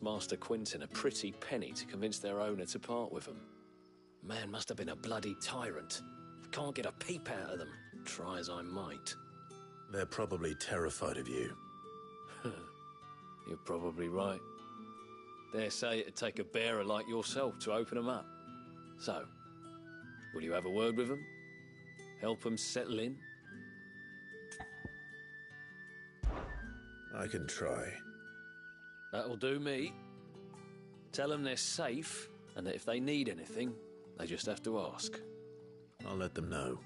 Master Quintin a pretty penny to convince their owner to part with them. Man must have been a bloody tyrant. Can't get a peep out of them, try as I might. They're probably terrified of you. You're probably right. Dare say it'd take a bearer like yourself to open them up. So, will you have a word with them? Help them settle in? I can try. That'll do me. Tell them they're safe, and that if they need anything, they just have to ask. I'll let them know.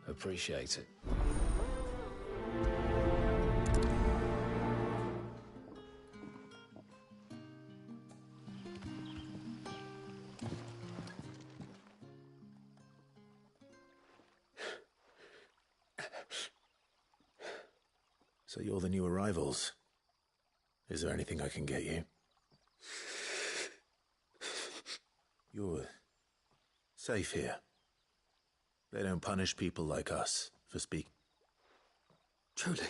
Appreciate it. So you're the new arrivals. Is there anything I can get you? You're safe here. They don't punish people like us for speaking. Truly.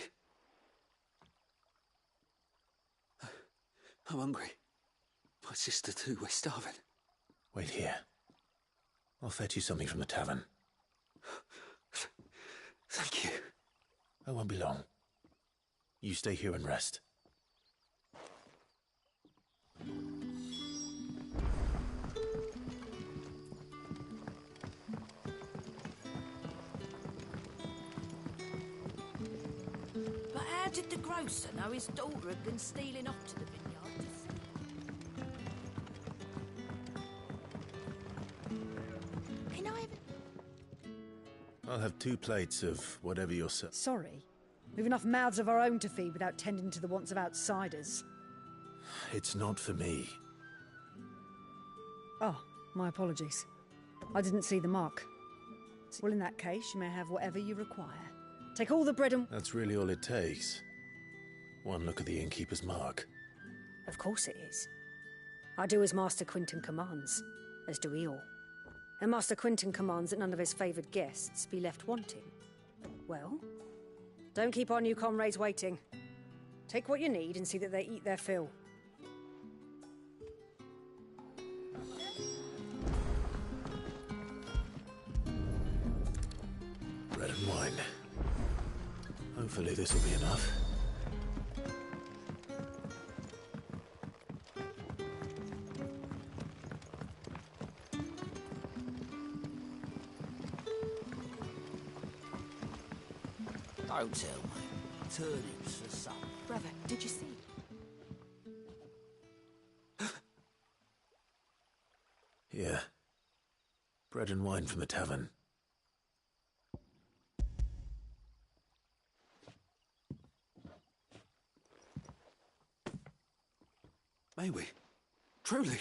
I'm hungry. My sister too, we're starving. Wait here. I'll fetch you something from the tavern. Thank you. I won't be long. You stay here and rest. But how did the grocer know his daughter had been stealing off to the vineyard? Can I have I'll have 2 plates of whatever you're Sorry. We've enough mouths of our own to feed without tending to the wants of outsiders. It's not for me. Oh, my apologies. I didn't see the mark. Well, in that case, you may have whatever you require. Take all the bread and... That's really all it takes. One look at the innkeeper's mark. Of course it is. I do as Master Quintin commands, as do we all. And Master Quintin commands that none of his favoured guests be left wanting. Well, don't keep our new comrades waiting. Take what you need and see that they eat their fill. Bread and wine. Hopefully this will be enough. Don't tell me. Turnips for supper. Brother, did you see? Here. Bread and wine from the tavern. May we? Truly?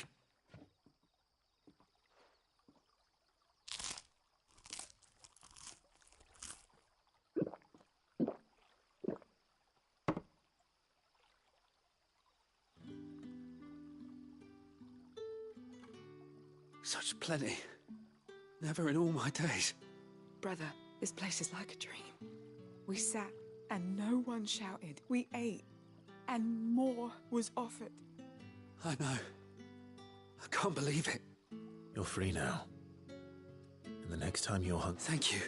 Such plenty. Never in all my days. Brother, this place is like a dream. We sat and no one shouted. We ate and more was offered. I know. I can't believe it. You're free now. And the next time you're hungry... Thank you.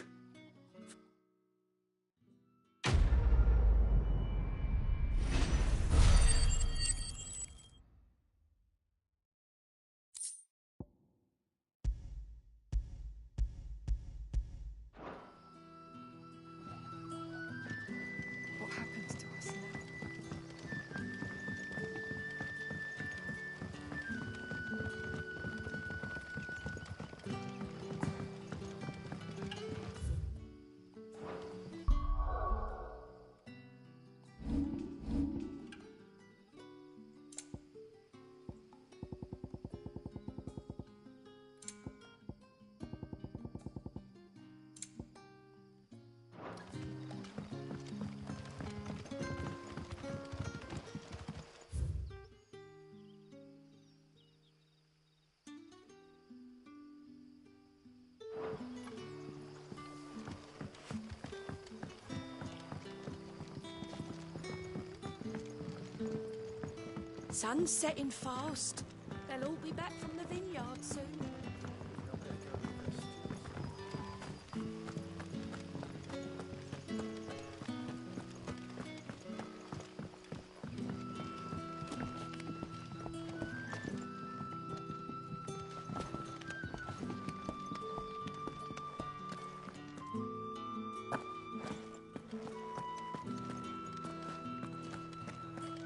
What happens to us now? Sun's setting fast. They'll all be back from the vineyard soon.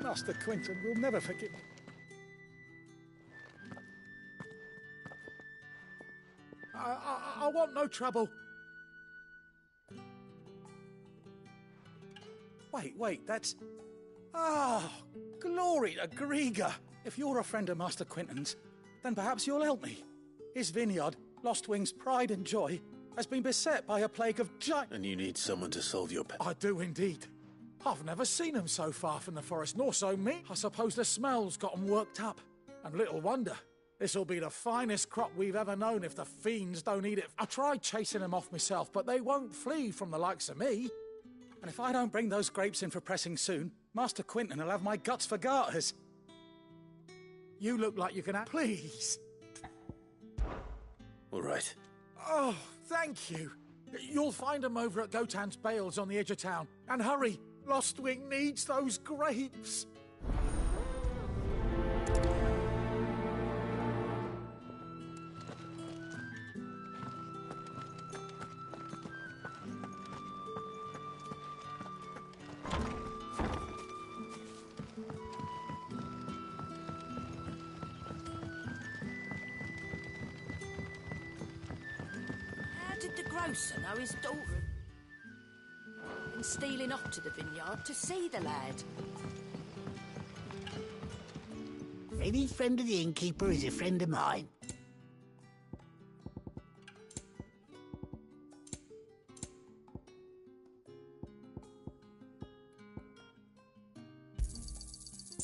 Master Quinton will never forgive me. I want no trouble. Wait, that's... Ah, glory to Grieger. If you're a friend of Master Quinton's, then perhaps you'll help me. His vineyard, Lostwing's pride and joy, has been beset by a plague of giants. And you need someone to solve your I do indeed. I've never seen them so far from the forest, nor so me. I suppose the smell's got 'em worked up. And little wonder. This'll be the finest crop we've ever known if the fiends don't eat it. I tried chasing them off myself, but they won't flee from the likes of me. And if I don't bring those grapes in for pressing soon, Master Quinton will have my guts for garters. You look like you can act. Please. All right. Oh, thank you. You'll find them over at Gotan's Bales on the edge of town. And hurry, Lostwing needs those grapes. How did the grocer know his daughter had been stealing off to the vineyard to see the lad? Any friend of the innkeeper is a friend of mine.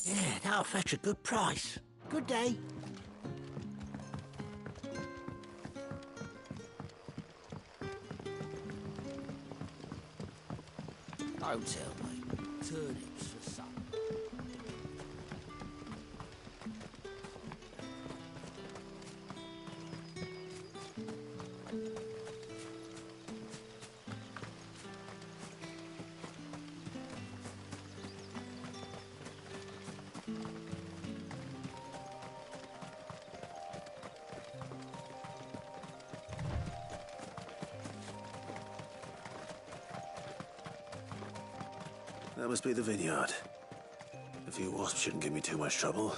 Yeah, that'll fetch a good price. Good day. Don't tell me. Turnips for supper. That must be the vineyard. A few wasps shouldn't give me too much trouble.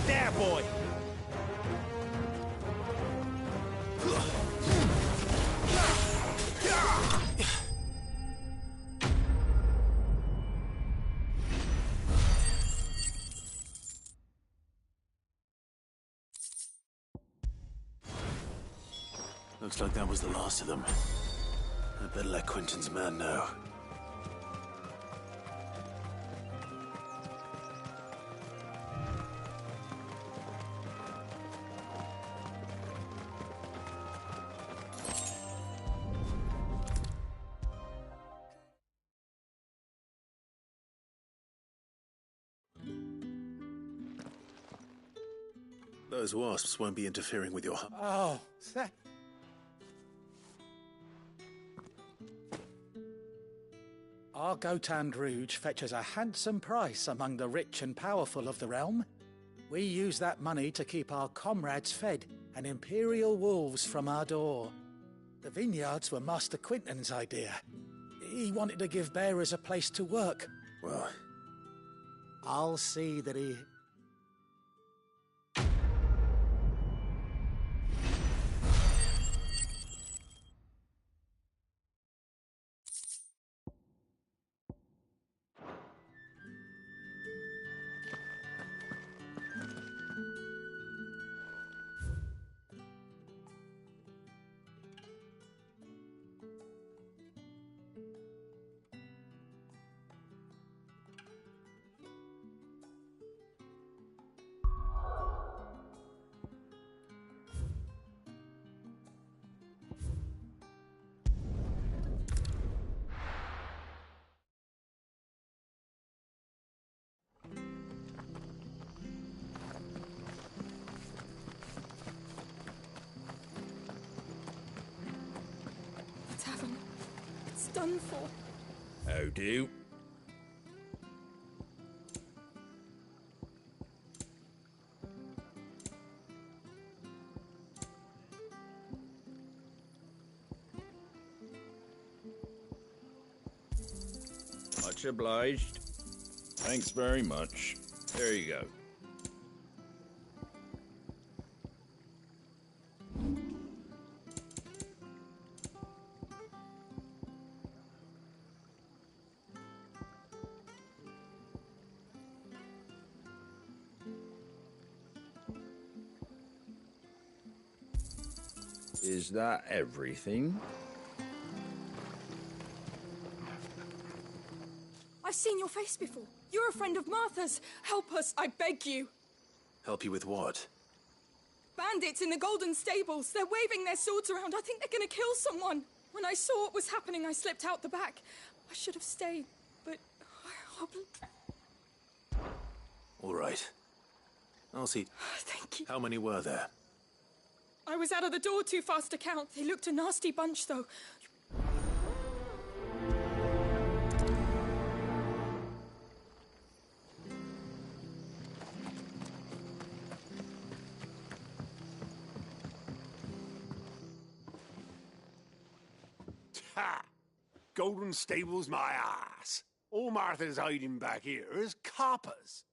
There, boy! Looks like that was the last of them. I better let Quinton's man know. Those wasps won't be interfering with your... Oh, thank... Our Gotan Rouge fetches a handsome price among the rich and powerful of the realm. We use that money to keep our comrades fed and imperial wolves from our door. The vineyards were Master Quinton's idea. He wanted to give bearers a place to work. Well, I'll see that he... It's done for. How do? Much obliged. Thanks very much. There you go. Is that everything? I've seen your face before. You're a friend of Martha's. Help us, I beg you. Help you with what? Bandits in the Golden Stables. They're waving their swords around. I think they're gonna kill someone. When I saw what was happening, I slipped out the back. I should have stayed, but... All right. I'll see. Thank you. How many were there? I was out of the door too fast to count. They looked a nasty bunch, though. Ha! Golden Stables, my ass. All Martha's hiding back here is coppers.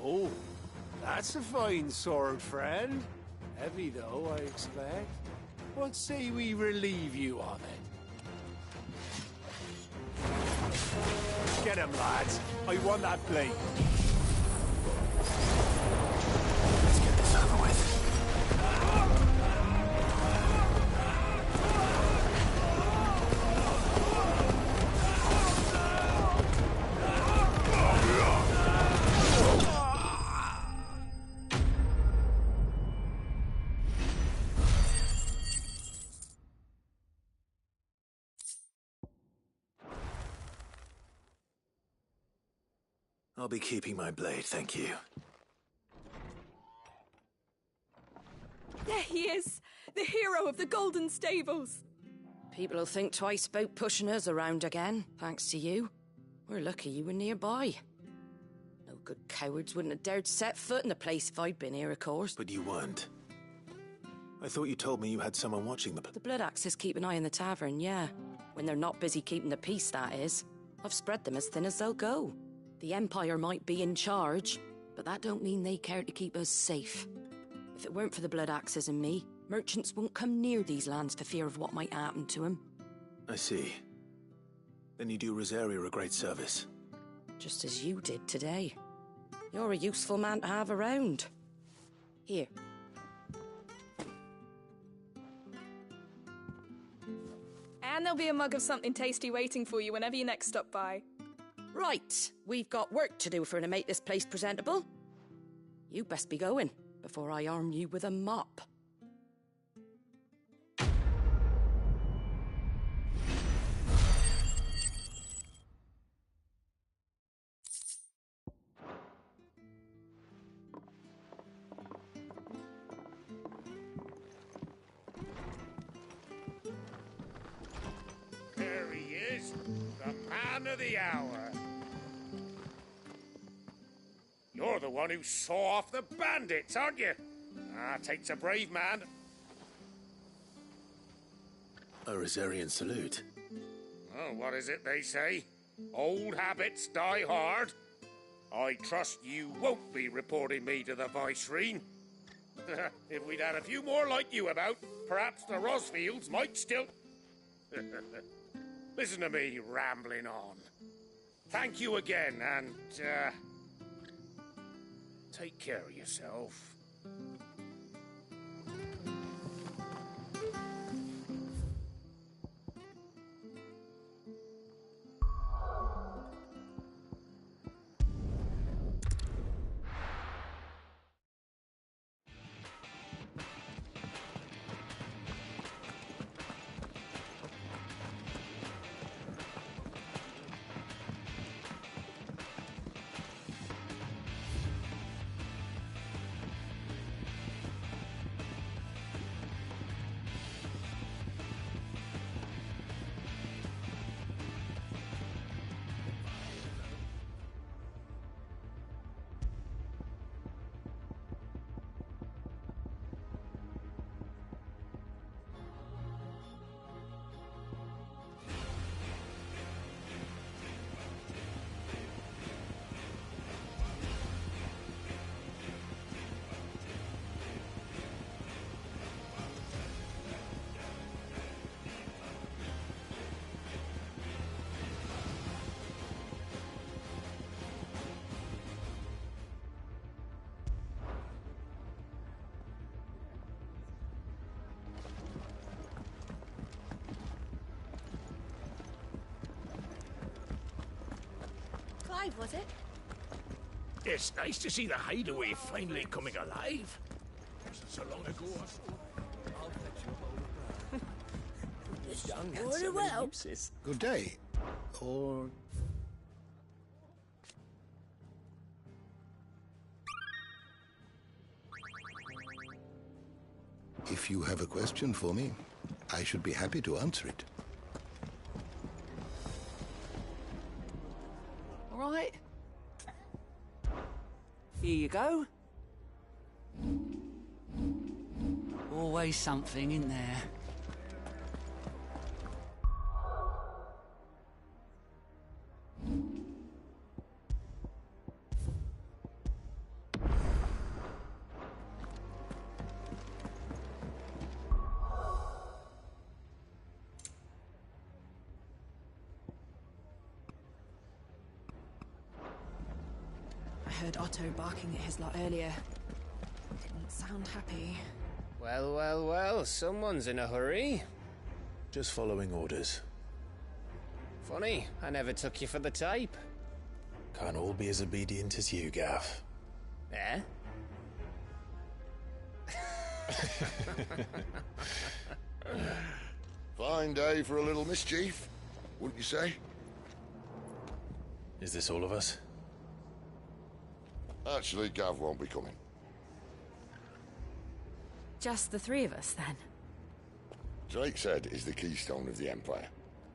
Oh, that's a fine sword, friend. Heavy, though, I expect. What say we relieve you of it? Get him, lads. I want that blade. Let's get this over with. I'll be keeping my blade, thank you. There he is, the hero of the Golden Stables. People will think twice about pushing us around again, thanks to you. We're lucky you were nearby. No good cowards wouldn't have dared set foot in the place if I'd been here, of course. But you weren't. I thought you told me you had someone watching the... The Blood Axes keep an eye on the tavern, yeah. When they're not busy keeping the peace, that is. I've spread them as thin as they'll go. The Empire might be in charge, but that don't mean they care to keep us safe. If it weren't for the Blood Axes and me, merchants won't come near these lands for fear of what might happen to them. I see. Then you do Rosaria a great service. Just as you did today. You're a useful man to have around. Here. And there'll be a mug of something tasty waiting for you whenever you next stop by. Right, we've got work to do for to make this place presentable. You best be going before I arm you with a mop. There he is, the man of the hour. You're the one who saw off the bandits, aren't you? Ah, takes a brave man. A Rosarian salute. Oh, what is it they say? Old habits die hard. I trust you won't be reporting me to the Viceroy. If we'd had a few more like you about, perhaps the Rosfields might still... Listen to me rambling on. Thank you again, and, take care of yourself. alive, was it? It's nice to see the hideaway finally coming alive. So long ago. Very well. Good day. Or... If you have a question for me, I should be happy to answer it. All right. Here you go. Always something in there. I heard Otto barking at his lot earlier. Didn't sound happy. Well, well, well, someone's in a hurry. Just following orders. Funny, I never took you for the type. Can't all be as obedient as you, Gav. Eh? Fine day for a little mischief, wouldn't you say? Is this all of us? Actually, Gav won't be coming. Just the three of us, then? Drakeshead is the keystone of the Empire.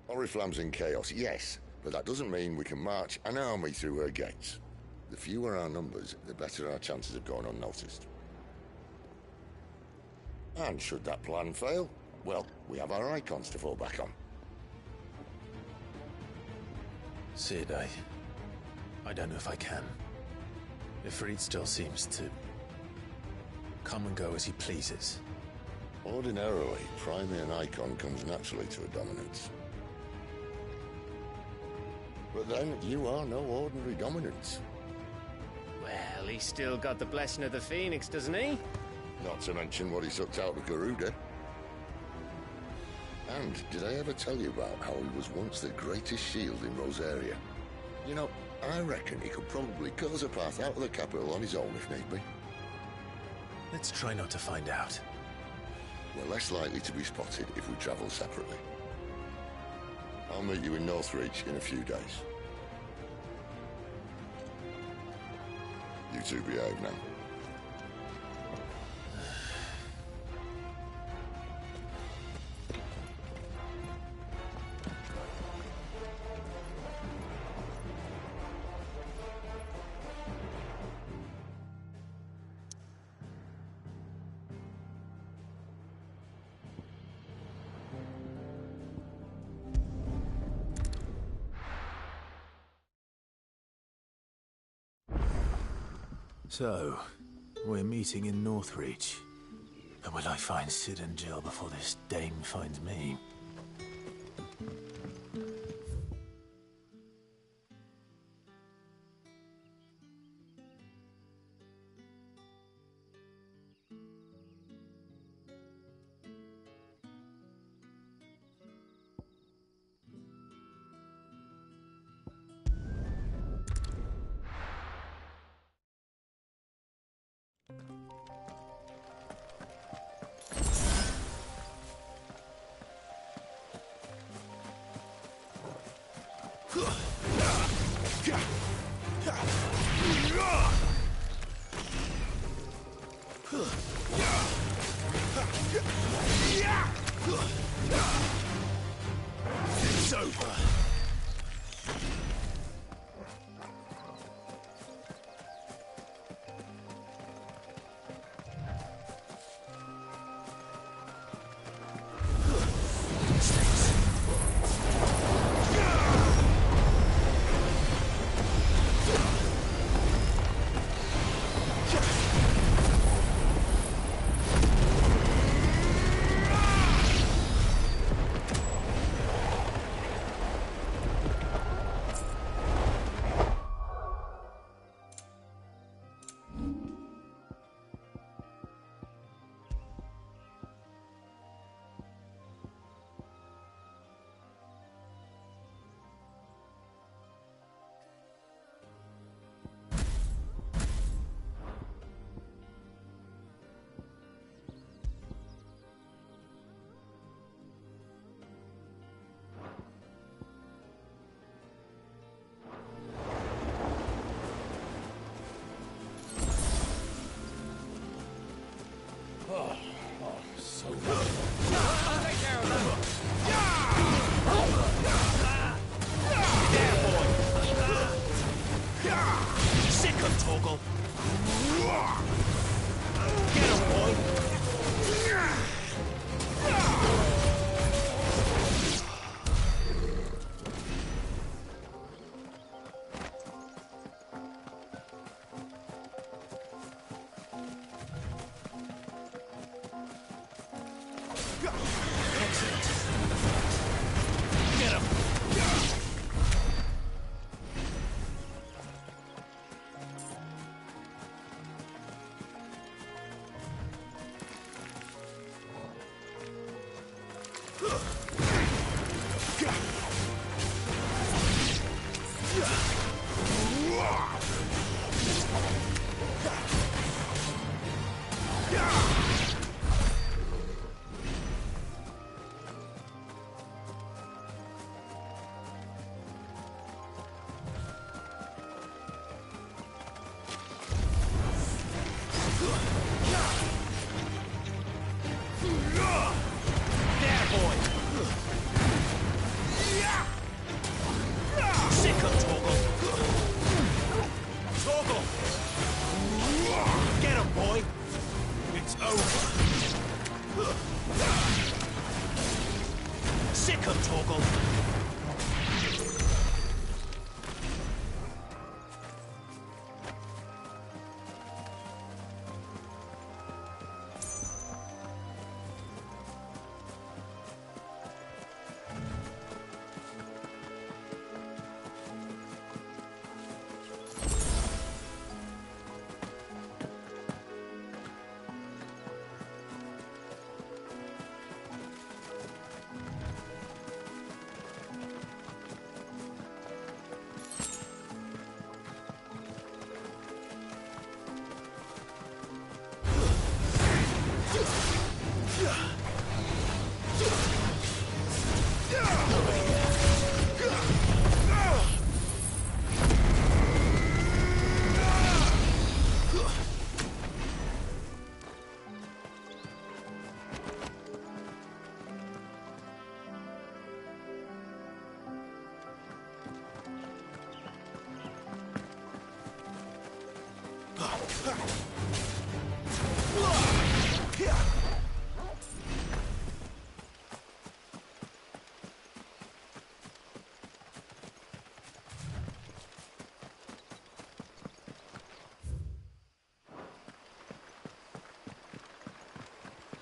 Oriflamme's in chaos, yes, but that doesn't mean we can march an army through her gates. The fewer our numbers, the better our chances of going unnoticed. And should that plan fail, well, we have our icons to fall back on. Cid, I don't know if I can. Ifrit still seems to come and go as he pleases. Ordinarily, priming an icon comes naturally to a dominance. But then, you are no ordinary dominance. Well, he's still got the blessing of the Phoenix, doesn't he? Not to mention what he sucked out of Garuda. And did I ever tell you about how he was once the greatest shield in Rosaria? You know, I reckon he could probably cut us a path out of the capital on his own if need be. Let's try not to find out. We're less likely to be spotted if we travel separately. I'll meet you in Northreach in a few days. You two behave now. So, we're meeting in Northreach. But will I find Cid and Jill before this dame finds me? It's over. Excellent. Get him!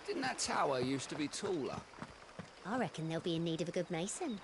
Didn't that tower used to be taller? I reckon they'll be in need of a good mason.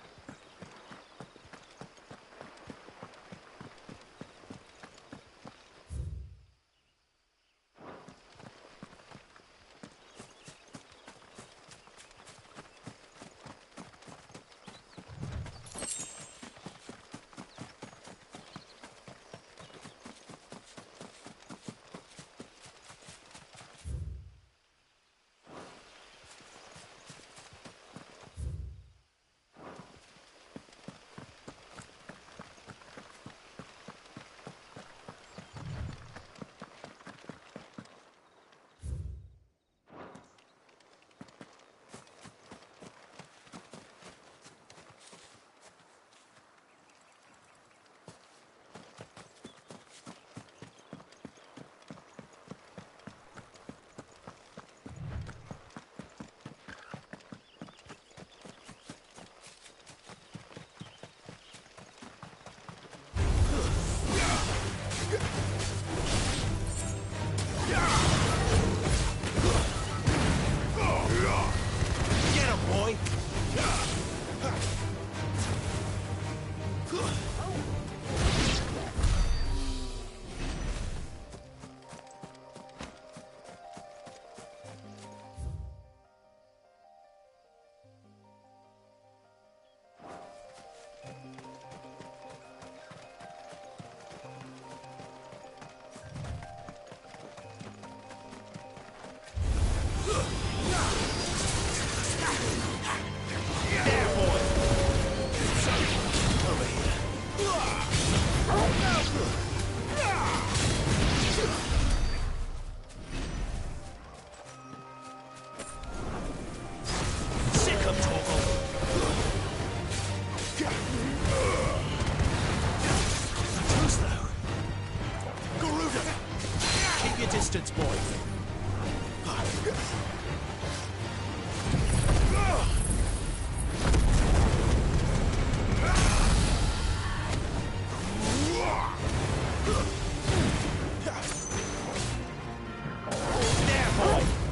distance, boy. There, boy!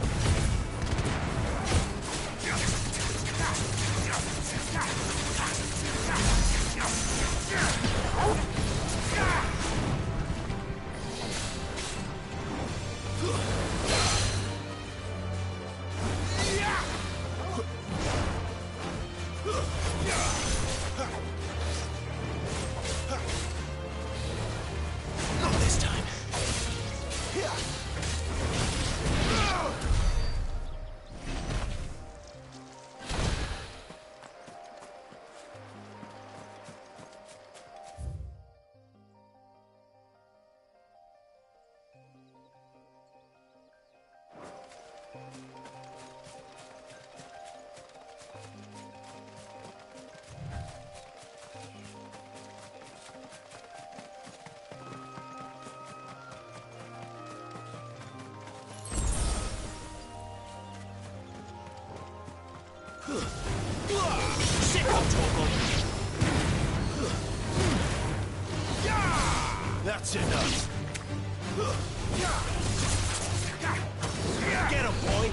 Sick of Torgal! That's enough! Get him, boy!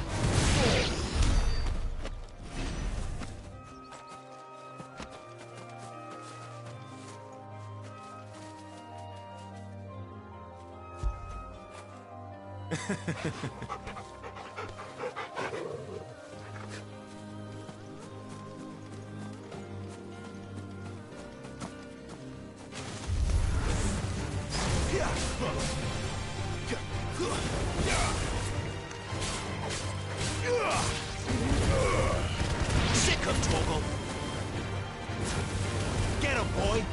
Sick of Torgal! Get him, boy!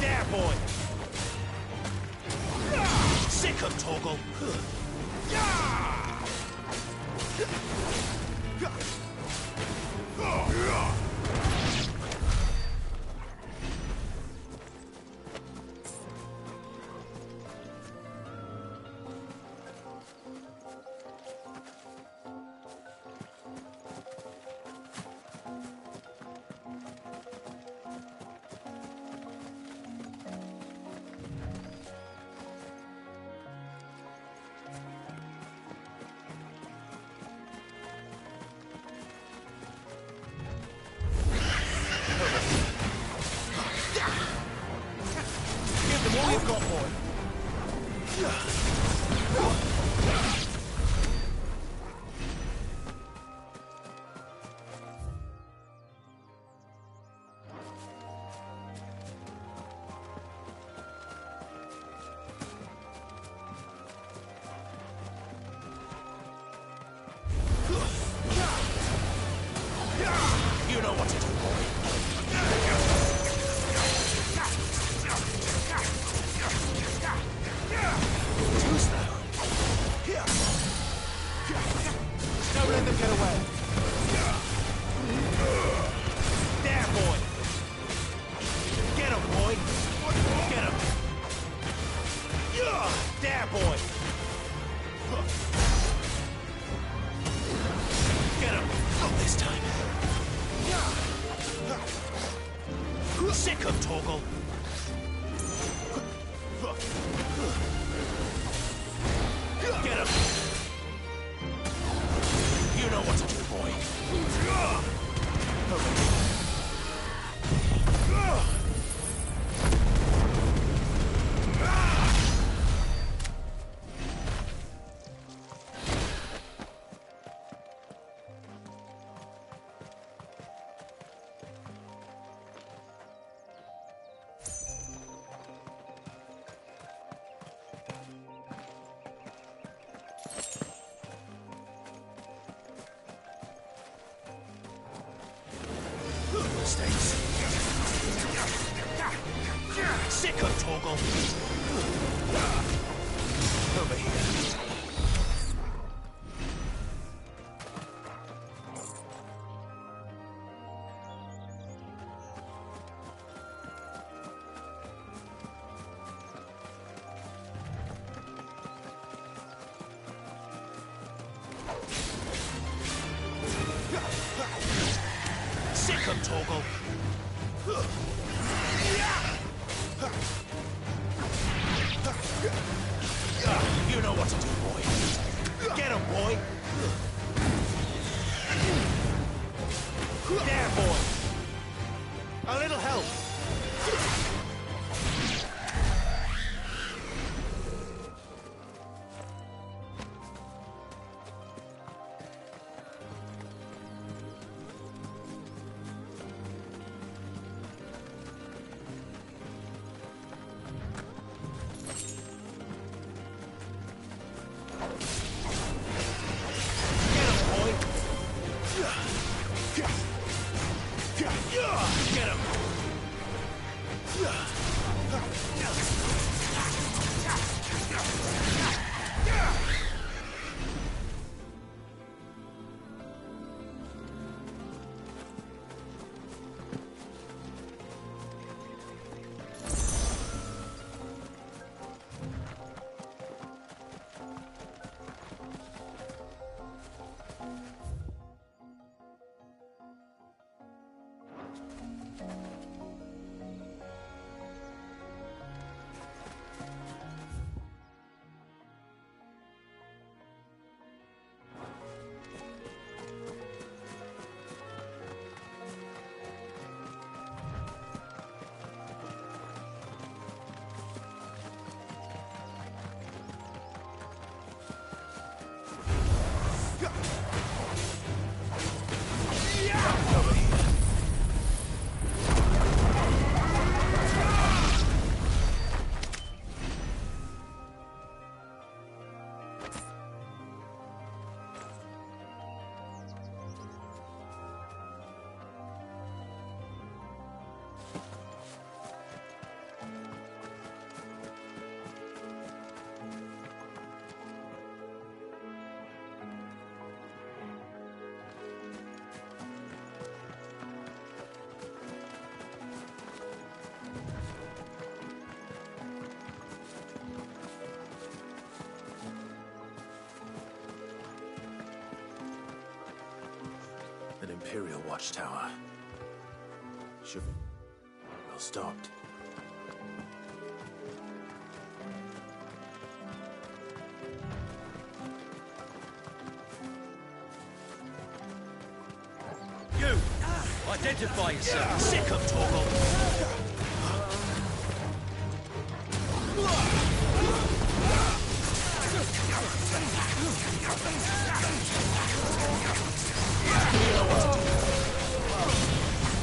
There, boy! Sick of Torgal! Give them all you've got, boy! You know what to do, boy! Who's that? Don't let them get away. There, boy. Get him, boy. Get him. There, boy. Get him. Not this time. Sick of Torgal. Get him! You know what to do, boy. Mistakes. Sick of Torgal. Over here. Sick of Torgal. You know what to do, boy. Get him, boy. There, boy. A little help. Imperial watchtower. Should... well stocked. You! Identify yourself! Sick of Torgal!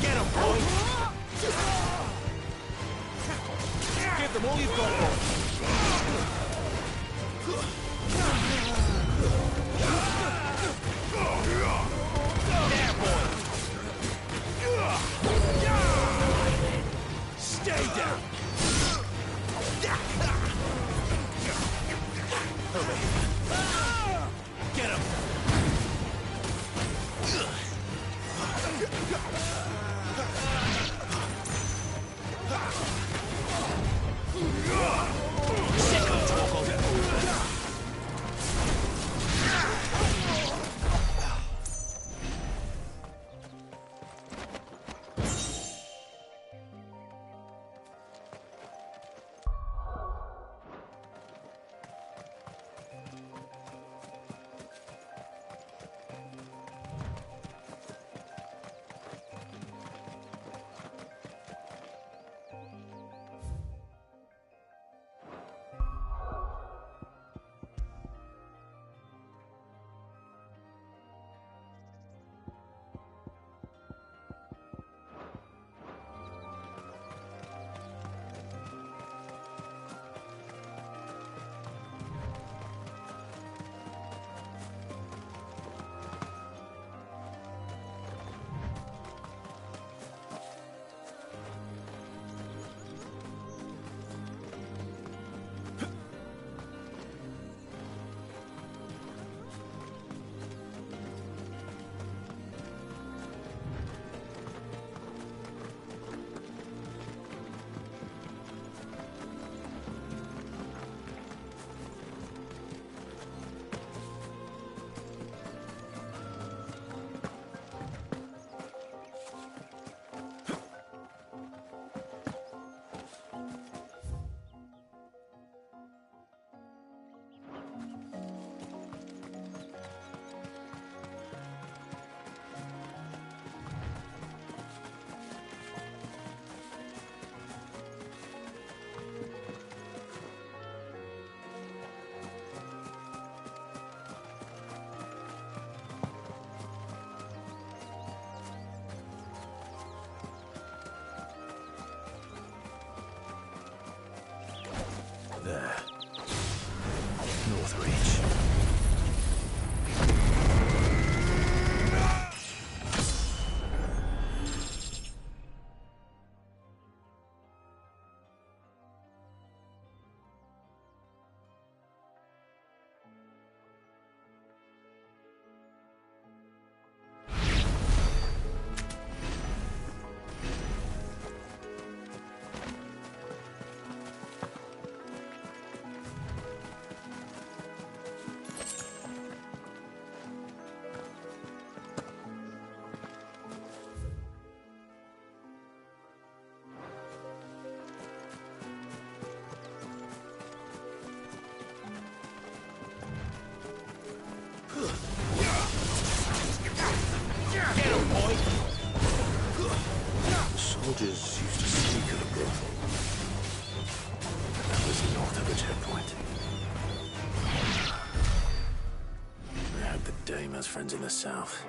Get him, boy! Give them all you've got, boy! There, boy! Stay down! Over here. Get him! Sick of Torgal! There. Northreach. Soldiers used to sneak at a brothel. That was north of the checkpoint. I hope the dame has friends in the south.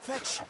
Fetch!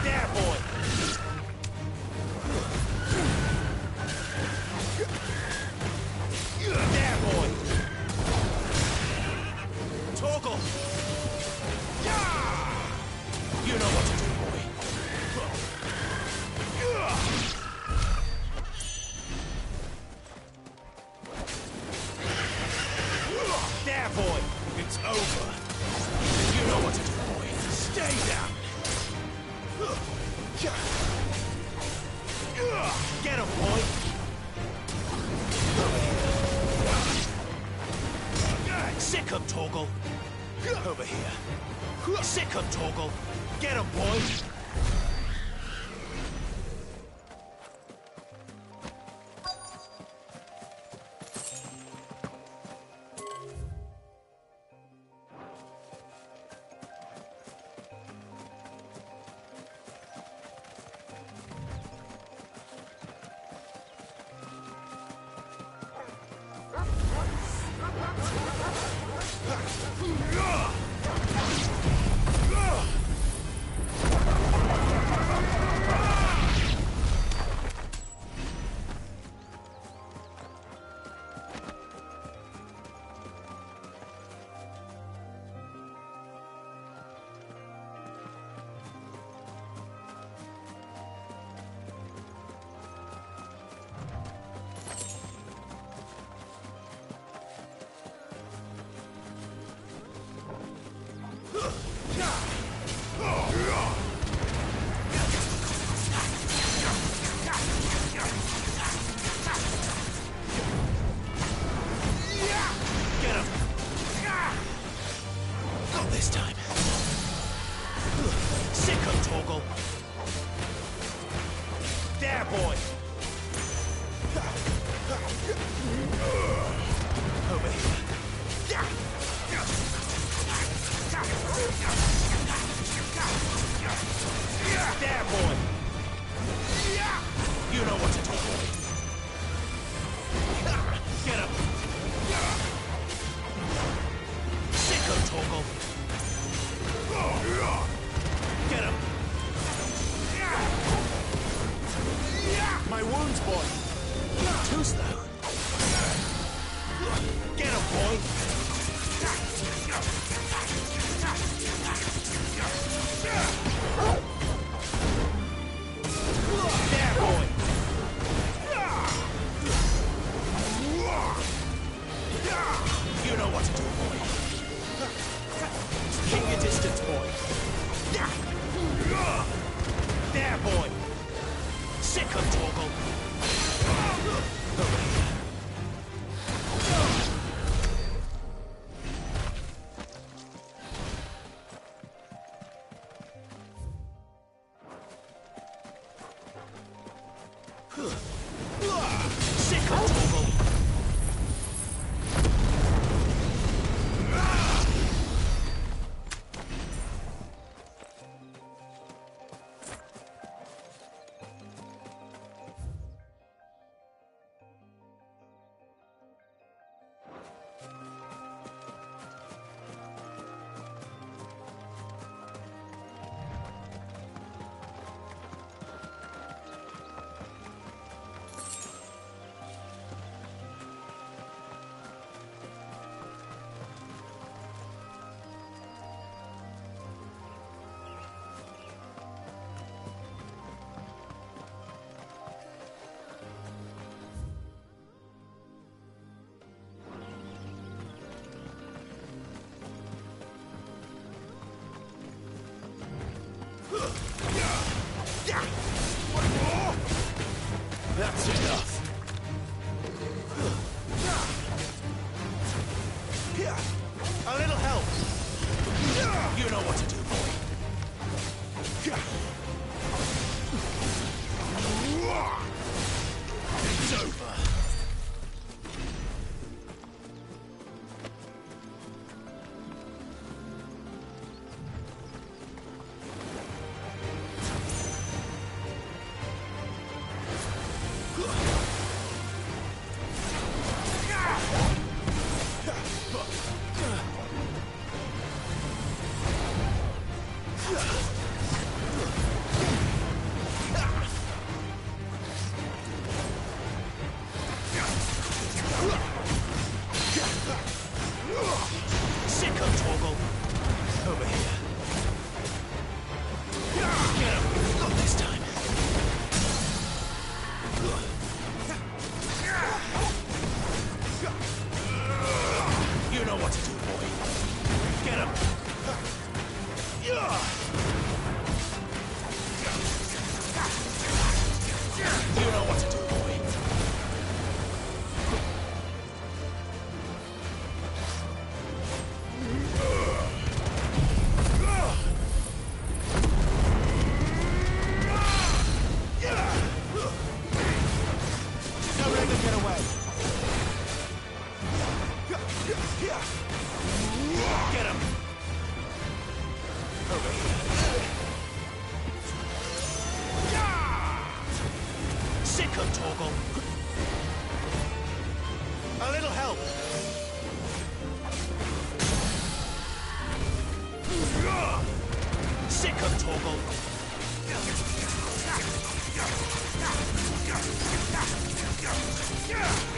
There, boy! There, boy! Torgal! You know what to do, boy. There, boy! It's over. You know what to do, boy. Stay down! Get him, boy! Sick him, Torgal! Over here. Sick him, Torgal! Get him, boy! This time. Sick him, Torgal. There, boy. Over here. There, boy. You know what to do, boy. Get him. Sick him, Torgal. Get him! My wounds, boy! Too slow. Get him, boy! There, boy! You know what to do, boy. Keep your distance, boy. There, boy! Sick him, Torgal! Over here. Sick him, Torgal! That's enough. A little help! You know what to do, boy. It's over.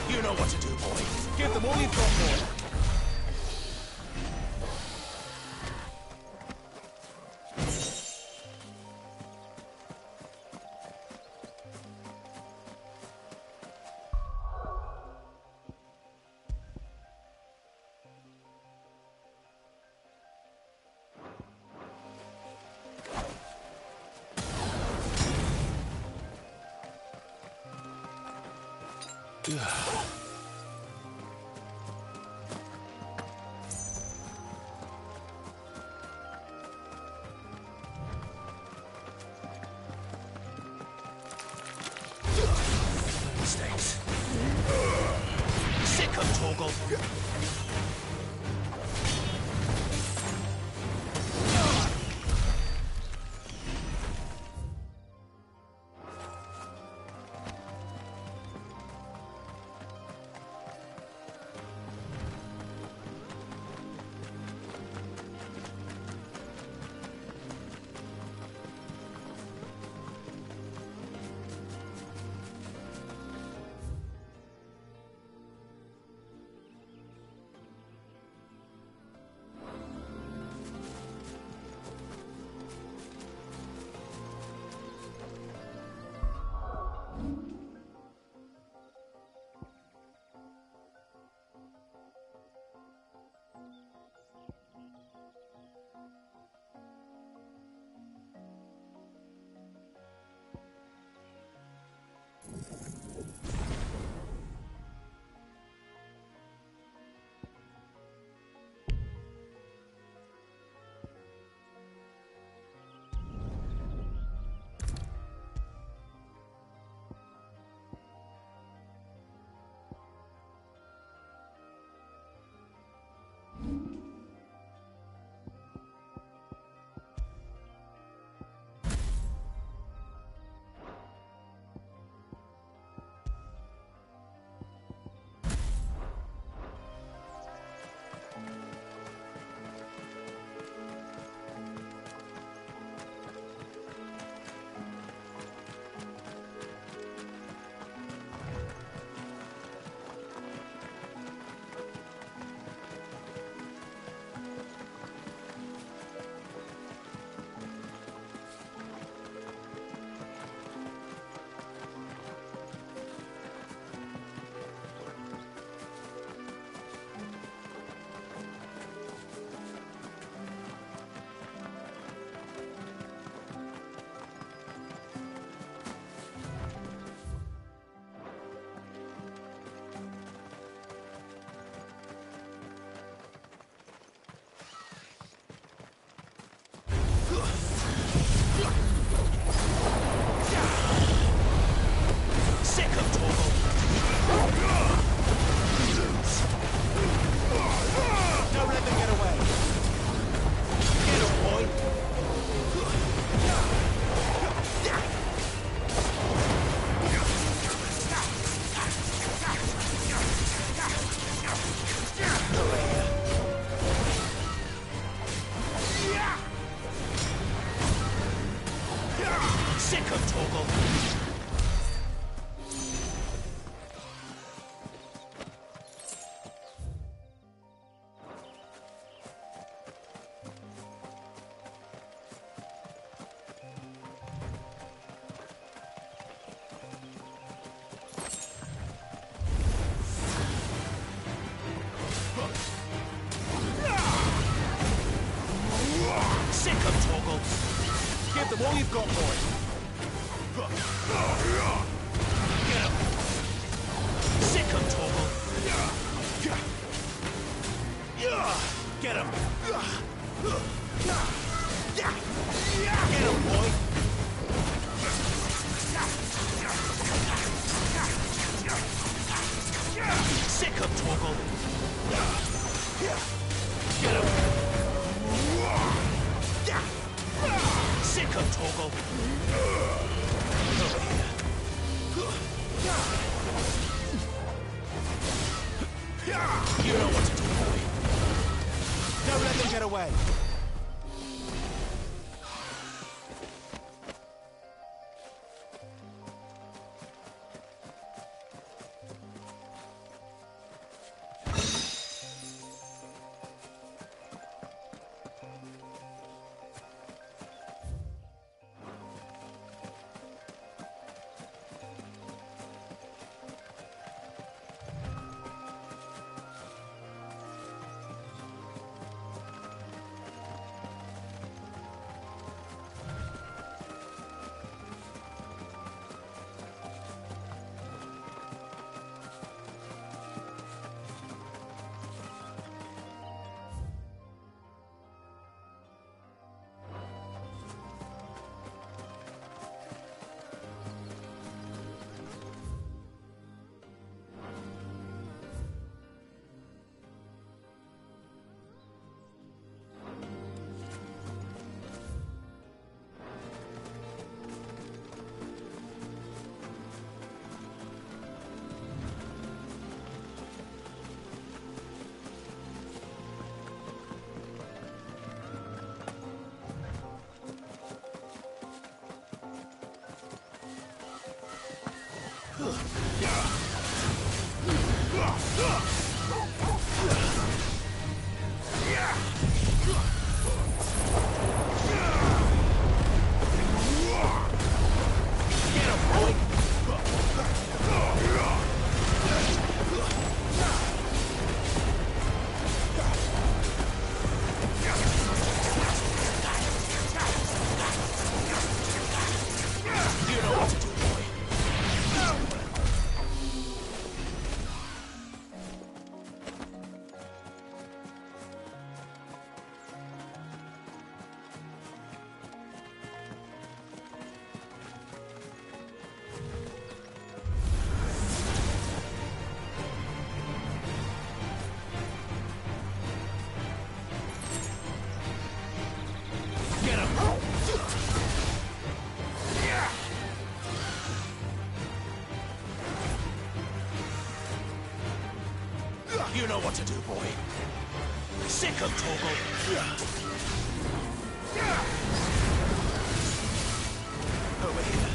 You know what to do, boy. Give them all you've got, boy. Mistakes. Sick of Torgal. Torgal. Sick of Torgal. Give them all you've got, boy. Get him. Sick of Torgal. Get him. Get him, boy. Sick of Torgal. Get him. Sick of Torgal. Over here. You know what to do, boy. Don't let them get away. You know what to do, boy. Sick of Torgal. Over here.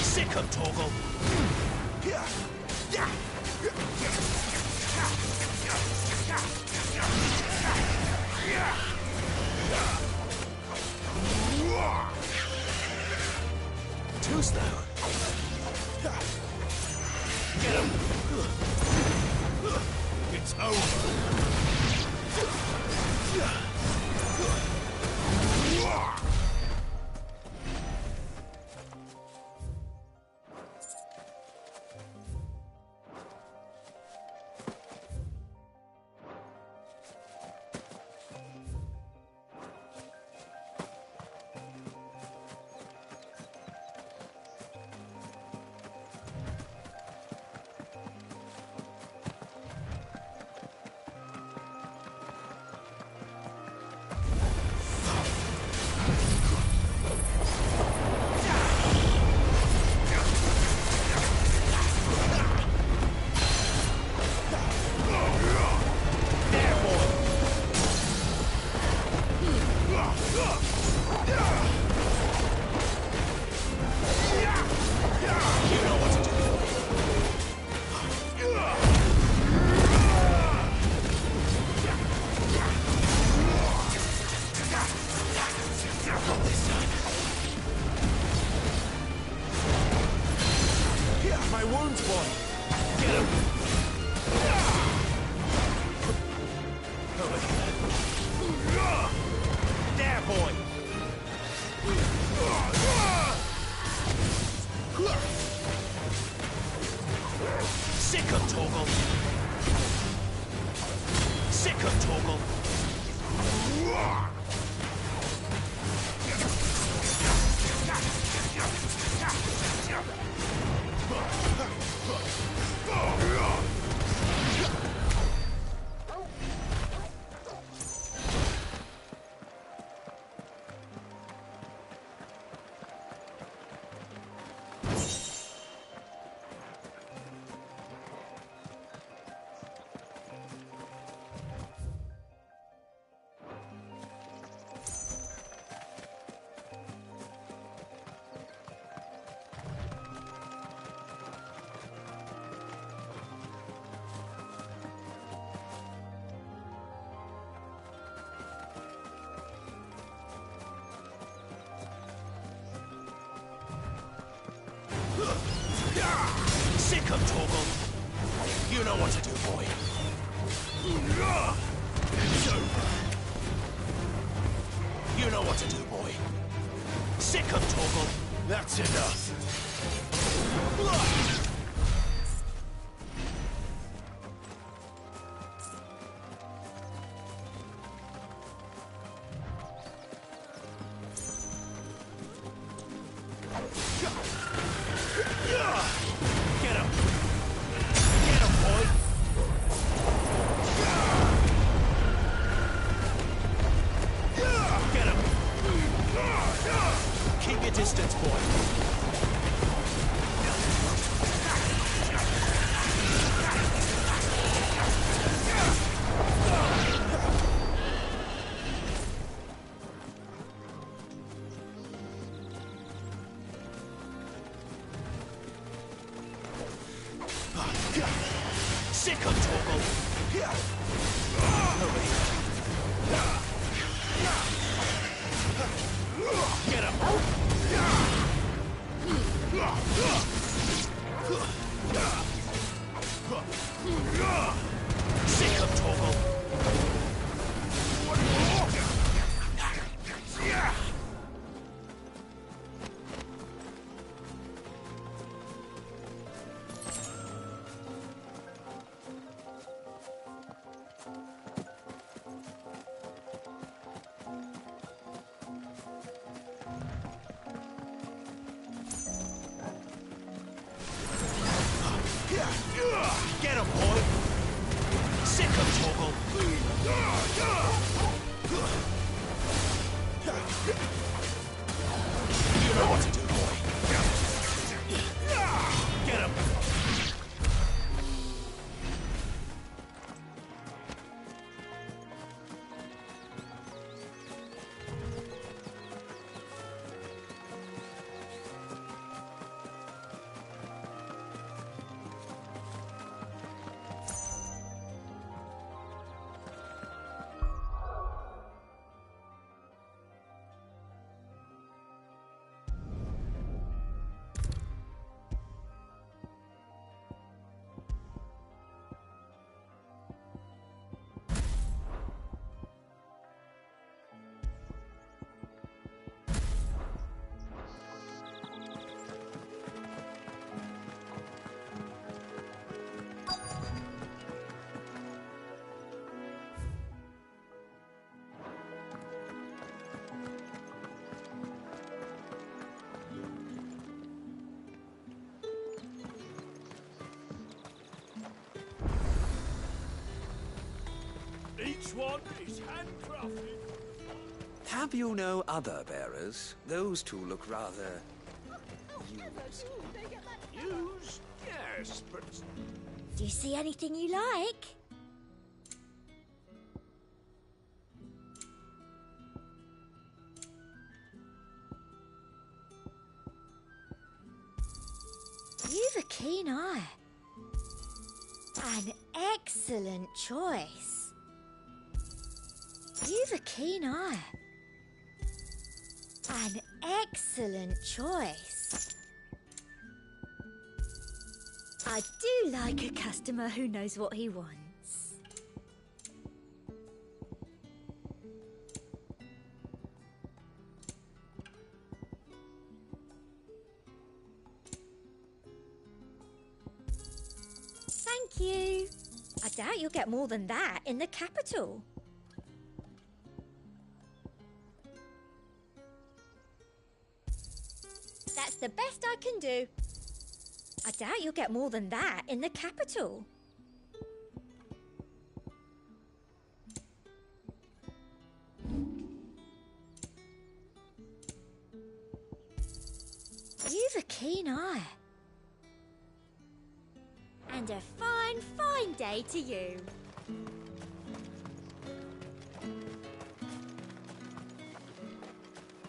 Sick of Torgal. Too slow. Get him! It's over. Sick of Torgal! Sick of Torgal! Sick of Torgal! You know what to do, boy. You know what to do, boy. Sick of Torgal! That's enough! Get him! Get him, boy! Get him! Keep your distance, boy. Sick of Torgal! Over here. Get him! Sick of Torgal! Get him, boy! Sick of Torgal! You know what to do, boy. Get him! Each one is handcrafted. Have you no other bearers? Those two look rather used. Used? Yes, but... Do you see anything you like? You've a keen eye. An excellent choice. You've a keen eye. An excellent choice. I do like a customer who knows what he wants. Thank you. I doubt you'll get more than that in the capital. That's the best I can do. I doubt you'll get more than that in the capital. You've a keen eye. And a fine, fine day to you.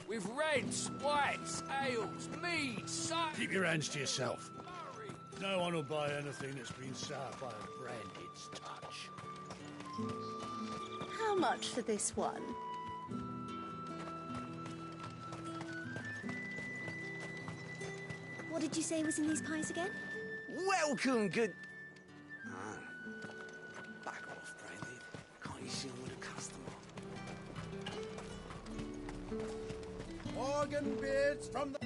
With reds, whites, ales, meads, cider... Keep your hands to yourself. No one will buy anything that's been soured by a branded's touch. How much for this one? What did you say was in these pies again? Welcome, good... Ah, back off, Brandy. Can't you see I'm with a customer? Organ beards from the...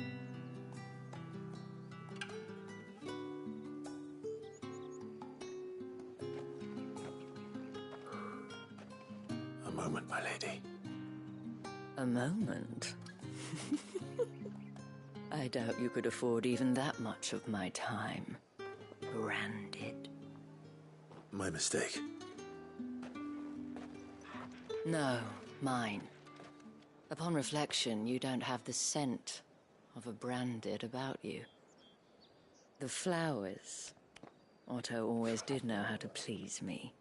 A moment, my lady. A moment? I doubt you could afford even that much of my time. Branded. My mistake. No, mine. Upon reflection, you don't have the scent of a branded about you. The flowers. Otto always did know how to please me.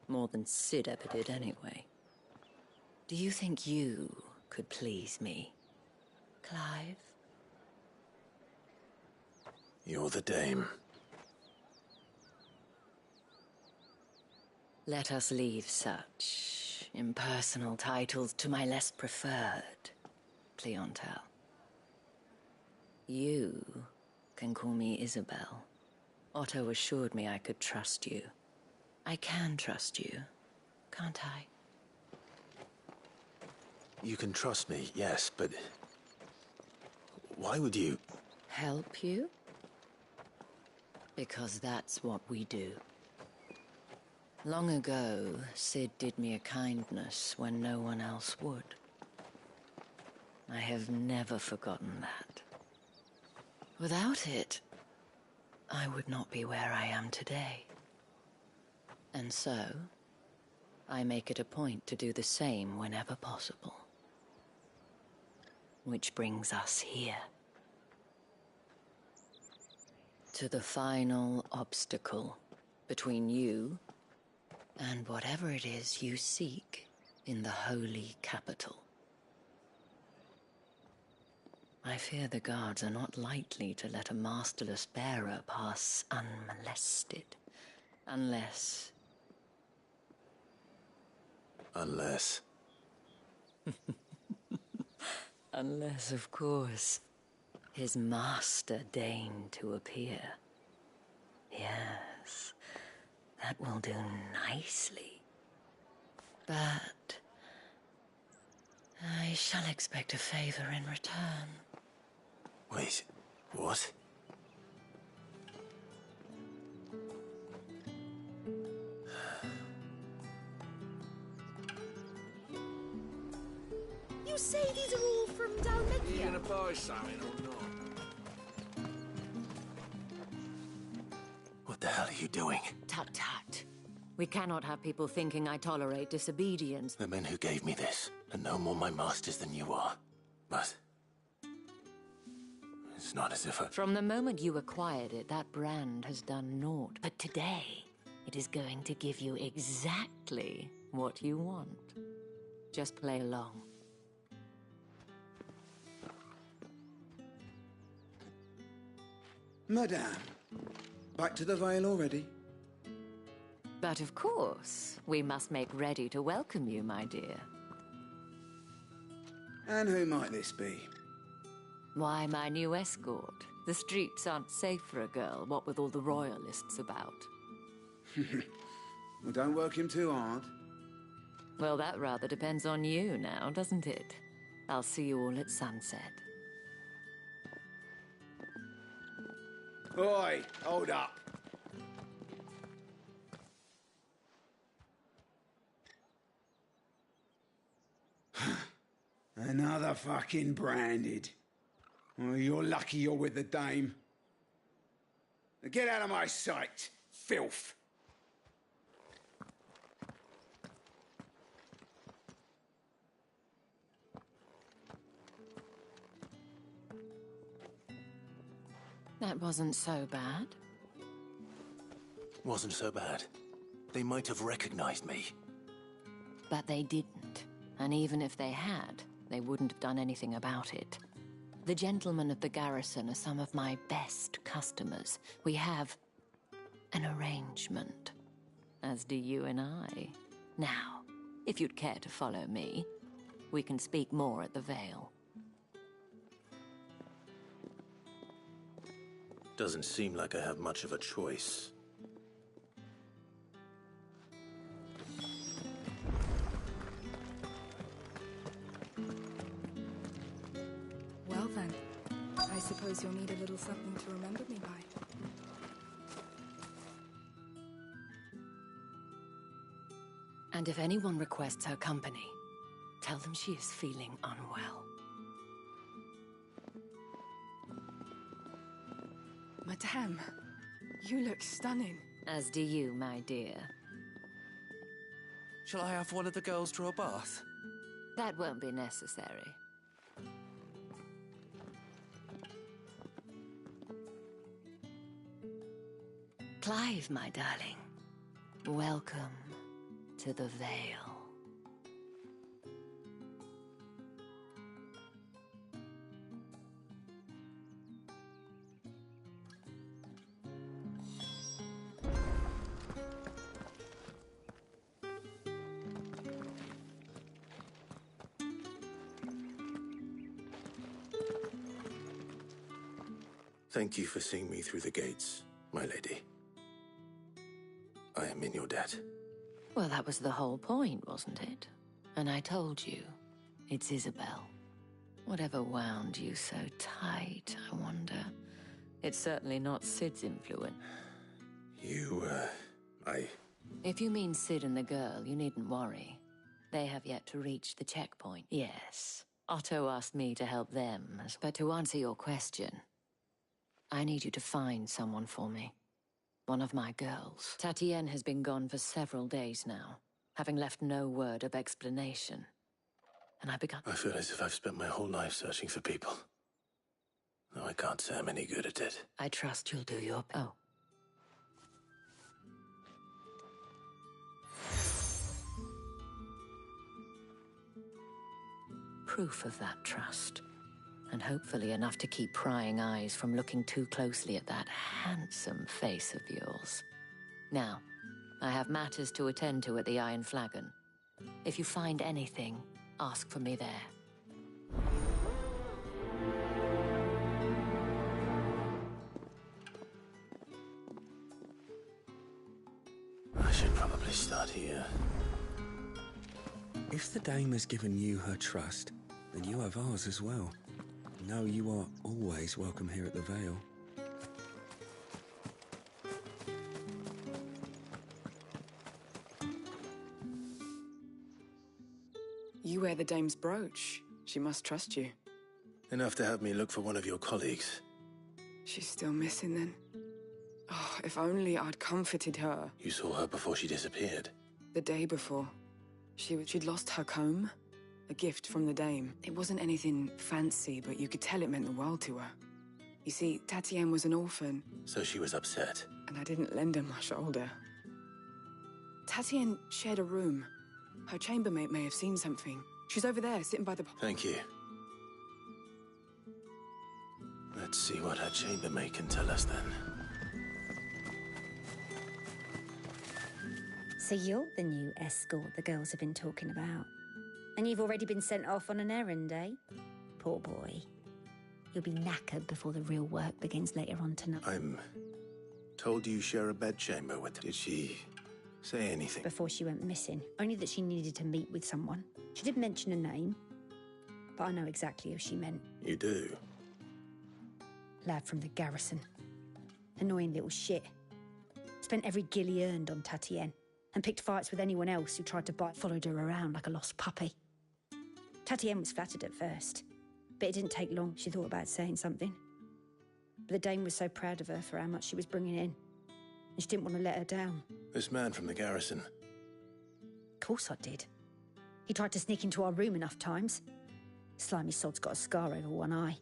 More than Sid ever did anyway. Do you think you could please me, Clive? You're the dame. Let us leave such impersonal titles to my less preferred clientele. You can call me Isabel. Otto assured me I could trust you. I can trust you, can't I? You can trust me, yes, but... why would you... Help you? Because that's what we do. Long ago, Sid did me a kindness when no one else would. I have never forgotten that. Without it, I would not be where I am today. And so, I make it a point to do the same whenever possible. Which brings us here. To the final obstacle between you and whatever it is you seek in the holy capital. I fear the guards are not likely to let a masterless bearer pass unmolested. Unless... Unless, of course, his master deigned to appear. Yes, that will do nicely. But I shall expect a favor in return. Wait, what? You say these are all from Dalmekia? You gonna buy something or not? What the hell are you doing? Tut tut. We cannot have people thinking I tolerate disobedience. The men who gave me this are no more my masters than you are. But... it's not as if I... From the moment you acquired it, that brand has done naught. But today, it is going to give you exactly what you want. Just play along. Madame, back to the Vale already? But of course, we must make ready to welcome you, my dear. And who might this be? Why, my new escort. The streets aren't safe for a girl, what with all the royalists about. Well, don't work him too hard. Well, that rather depends on you now, doesn't it? I'll see you all at sunset. Oi, hold up. Another fucking branded. Well, you're lucky you're with the dame. Now get out of my sight, filth! That wasn't so bad. Wasn't so bad. They might have recognized me. But they didn't. And even if they had, they wouldn't have done anything about it. The gentlemen of the garrison are some of my best customers. We have an arrangement, as do you and I. Now, if you'd care to follow me, we can speak more at the Vale. Doesn't seem like I have much of a choice. Well then, I suppose you'll need a little something to remember me by. And if anyone requests her company, tell them she is feeling unwell. Madame, you look stunning. As do you, my dear. Shall I have one of the girls draw a bath? That won't be necessary. Clive, my darling. Welcome to the Vale. Thank you for seeing me through the gates, my lady. I am in your debt. Well, that was the whole point, wasn't it? And I told you, it's Isabel. Whatever wound you so tight, I wonder. It's certainly not Sid's influence. If you mean Sid and the girl, you needn't worry. They have yet to reach the checkpoint. Yes, Otto asked me to help them, but to answer your question, I need you to find someone for me. One of my girls. Tatienne has been gone for several days now, having left no word of explanation. And I feel as if I've spent my whole life searching for people. Though I can't say I'm any good at it. I trust you'll do your... Oh. Proof of that trust. And hopefully enough to keep prying eyes from looking too closely at that handsome face of yours. Now, I have matters to attend to at the Iron Flagon. If you find anything, ask for me there. I should probably start here. If the dame has given you her trust, then you have ours as well. No, you are always welcome here at the Vale. You wear the dame's brooch. She must trust you. Enough to have me look for one of your colleagues. She's still missing then. Oh, if only I'd comforted her. You saw her before she disappeared? The day before. She'd lost her comb. A gift from the dame. It wasn't anything fancy, but you could tell it meant the world to her. You see, Tatienne was an orphan. So she was upset. And I didn't lend her my shoulder. Tatienne shared a room. Her chambermaid may have seen something. She's over there, sitting by the... Thank you. Let's see what her chambermaid can tell us then. So you're the new escort the girls have been talking about. And you've already been sent off on an errand, eh? Poor boy. You'll be knackered before the real work begins later on tonight. I'm told you share a bedchamber with her. Did she say anything? Before she went missing. Only that she needed to meet with someone. She didn't mention a name, but I know exactly who she meant. You do? Lad from the garrison. Annoying little shit. Spent every guil he earned on Tatienne. And picked fights with anyone else who tried to bite, followed her around like a lost puppy. Tatienne was flattered at first, but it didn't take long. She thought about saying something. But the Dame was so proud of her for how much she was bringing in, and she didn't want to let her down. This man from the garrison. Of course I did. He tried to sneak into our room enough times. Slimy sod's got a scar over one eye.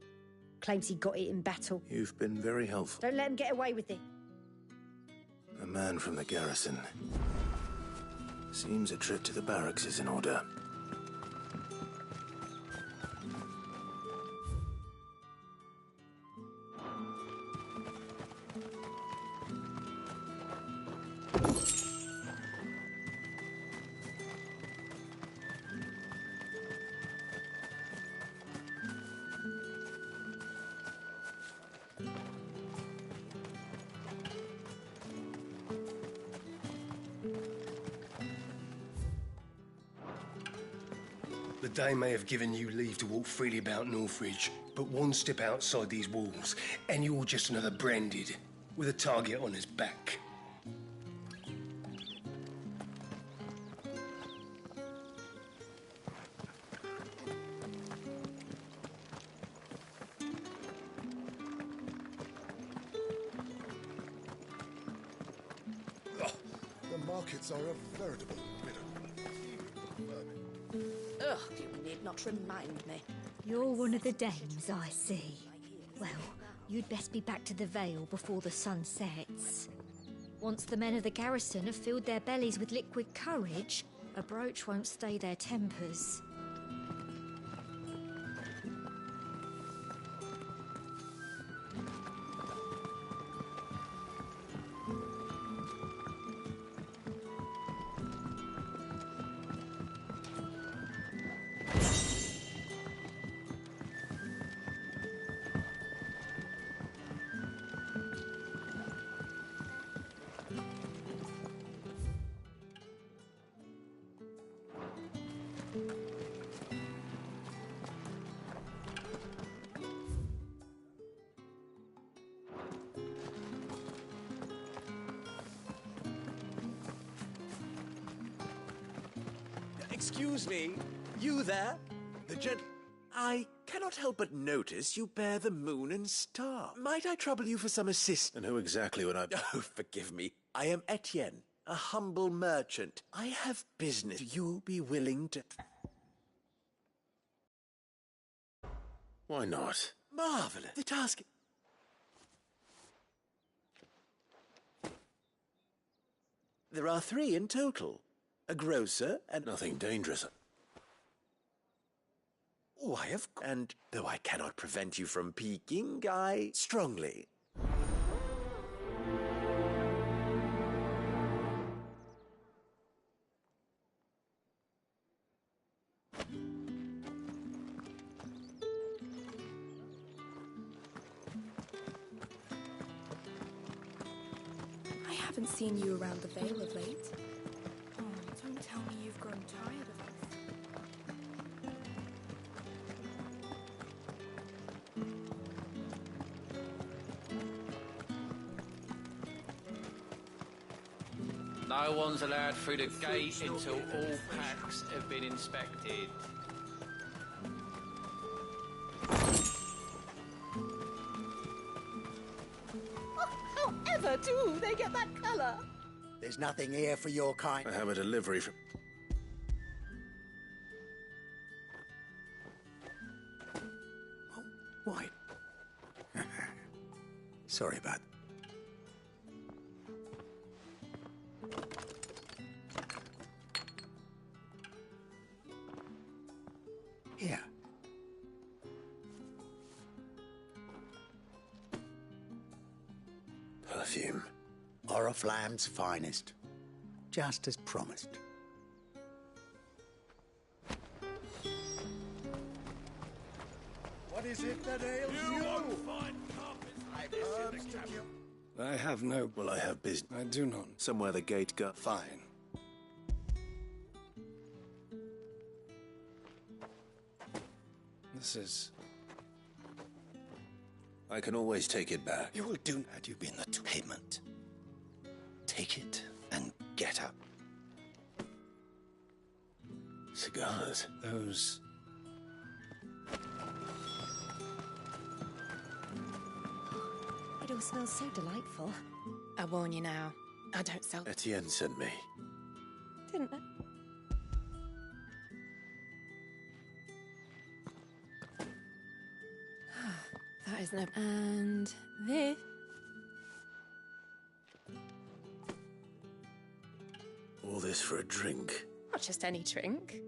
Claims he got it in battle. You've been very helpful. Don't let him get away with it. A man from the garrison. Seems a trip to the barracks is in order. The Dame may have given you leave to walk freely about Northridge, but one step outside these walls, and you're just another branded, with a target on his back. The markets are a veritable Ugh, you need not remind me. You're one of the dames, I see. Well, you'd best be back to the Vale before the sun sets. Once the men of the garrison have filled their bellies with liquid courage, a brooch won't stay their tempers. Excuse me, you there? The gent... I cannot help but notice you bear the moon and star. Might I trouble you for some assistance? And who exactly would I... Oh, forgive me. I am Etienne, a humble merchant. I have business. Would you be willing to... Why not? Marvelous. The task... There are 3 in total. A grocer and... Nothing dangerous. Why, and though I cannot prevent you from peeking, I strongly... I haven't seen you around the Vale of late. Oh, don't tell me you've grown tired of us. No one's allowed through the gate until all packs have been inspected. However do they get that colour? There's nothing here for your kind. I have a delivery from... Oh, why? Sorry about that. Here. Perfume. Oriflamme's finest. Just as promised. What is it that ails you? You won't find carpets like this in the capital. I have no... Well, I have business. I do not. Somewhere the gate got... Fine. This is... I can always take it back. You will do had you been the payment. Take it and get up. Cigars. Those It smells so delightful. I warn you now, I don't sell... Etienne sent me. Didn't I? That is no... And this... All this for a drink. Not just any drink.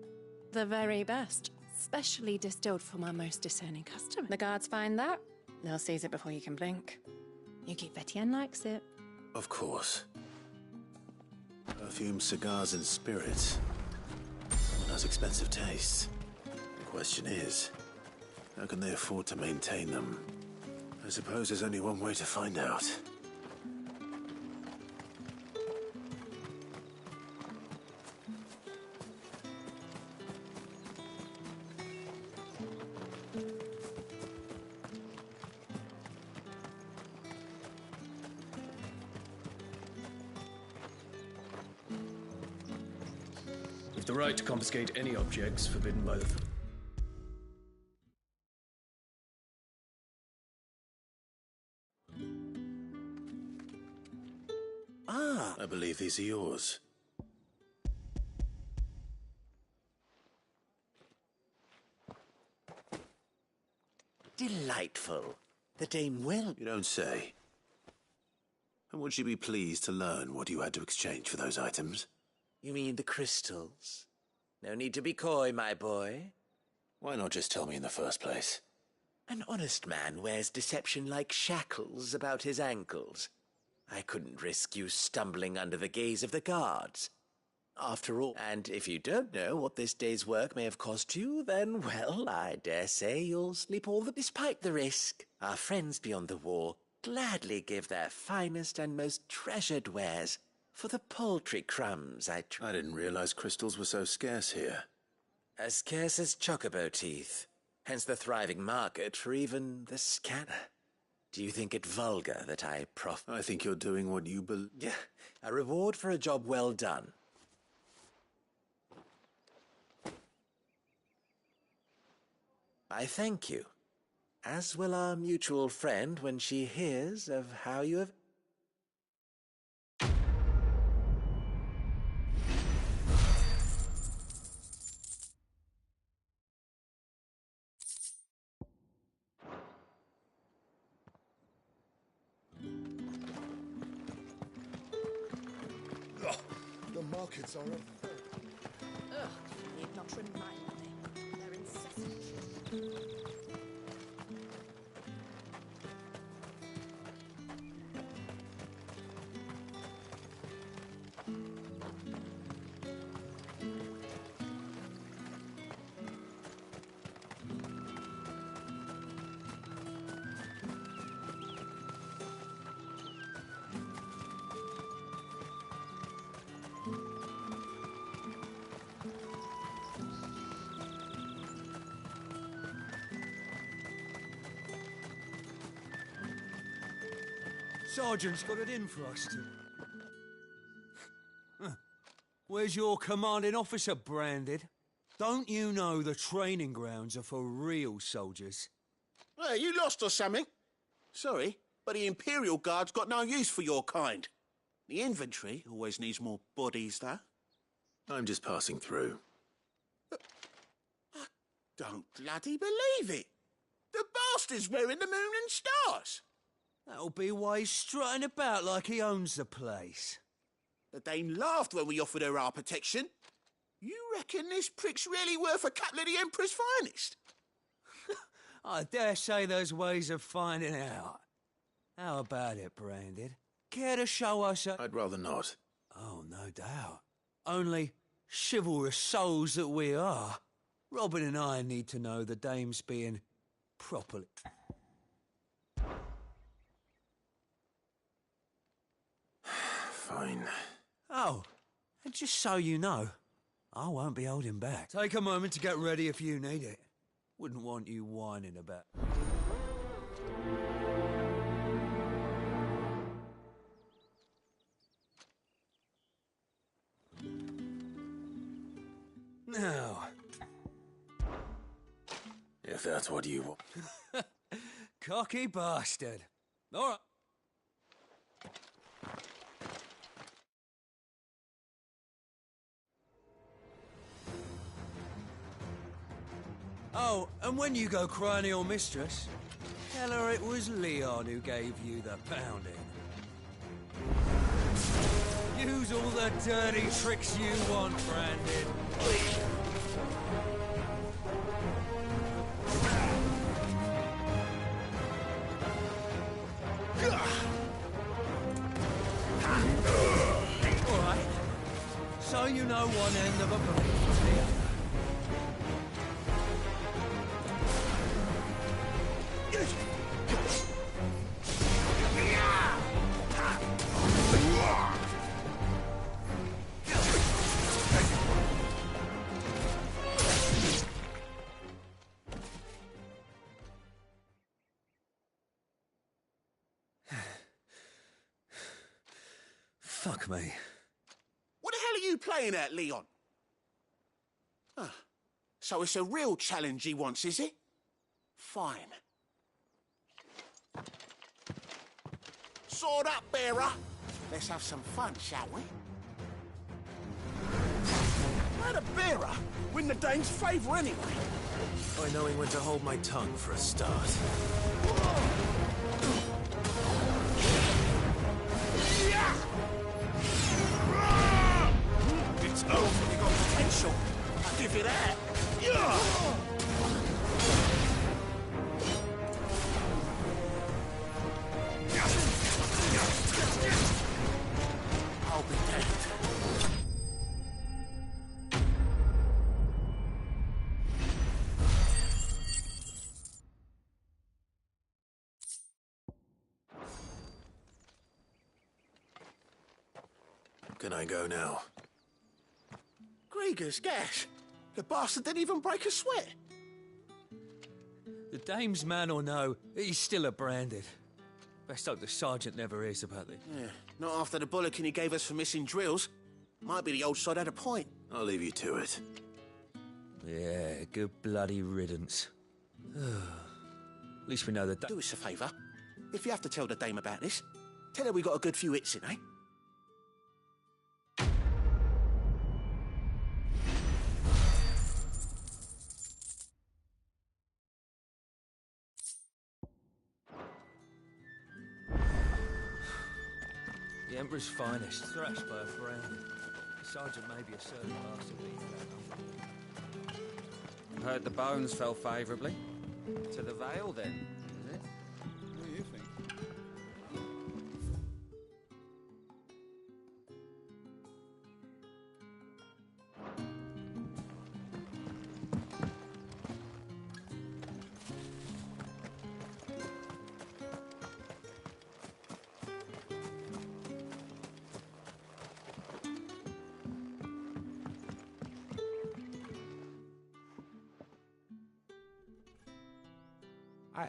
The very best. Specially distilled for my most discerning customer. The guards find that, they'll seize it before you can blink. You keep Etienne likes it. Of course. Perfume, cigars, and spirits. Someone has expensive tastes. The question is, how can they afford to maintain them? I suppose there's only one way to find out. You've the right to confiscate any objects forbidden by the... Ah, I believe these are yours. Delightful. The Dame will. You don't say. And would she be pleased to learn what you had to exchange for those items? You mean the crystals? No need to be coy, my boy. Why not just tell me in the first place? An honest man wears deception like shackles about his ankles. I couldn't risk you stumbling under the gaze of the guards. After all, and if you don't know what this day's work may have cost you, then, well, I dare say you'll sleep all the... Despite the risk, our friends beyond the wall gladly give their finest and most treasured wares for the paltry crumbs I didn't realize crystals were so scarce here. As scarce as chocobo teeth. Hence the thriving market for even the scanner. Do you think it vulgar that I I think you're doing what you Yeah, a reward for a job well done. I thank you. As will our mutual friend when she hears of how you have... The markets are up. Ugh, need not remind me. They're incessant. Sergeant's got it in for us to... Where's your commanding officer, Branded? Don't you know the training grounds are for real soldiers? Hey, you lost or something? Sorry, but the Imperial Guard's got no use for your kind. The infantry always needs more bodies, though. I'm just passing through. I don't bloody believe it. The bastard's wearing the moon and stars. That'll be why he's strutting about like he owns the place. The Dame laughed when we offered her our protection. You reckon this prick's really worth a couple of the Emperor's finest? I dare say there's ways of finding out. How about it, Branded? Care to show us a... I'd rather not. Oh, no doubt. Only chivalrous souls that we are. Robin and I need to know the Dame's being properly... Fine. Oh, and just so you know, I won't be holding back. Take a moment to get ready if you need it. Wouldn't want you whining about... Now... If that's what you want. Cocky bastard. All right. Oh, and when you go crying to your mistress, tell her it was Leon who gave you the pounding. Use all the dirty tricks you want, Brandon. All right. So you know one end of a blade from the other. Fuck me. What the hell are you playing at, Leon? Ah, so it's a real challenge he wants, is it? Fine. Sword up, bearer. Let's have some fun, shall we? Why the bearer? Win the Dane's favour anyway. By knowing when to hold my tongue for a start. It's over. You got potential. I'll give you that. I'll be damned. Can I go now? Grieger's gas. The bastard didn't even break a sweat. The dame's man or no, he's still a branded. Best hope the sergeant never hears about it. Yeah, not after the bullocking he gave us for missing drills. Might be the old sod had a point. I'll leave you to it. Yeah, good bloody riddance. At least we know the Do us a favour. If you have to tell the dame about this, tell her we got a good few hits in, eh? The Emperor's finest, thrashed by a friend. The sergeant may be a certain master being. Heard the bones fell favourably. To the Vale, then, is it? What do you think?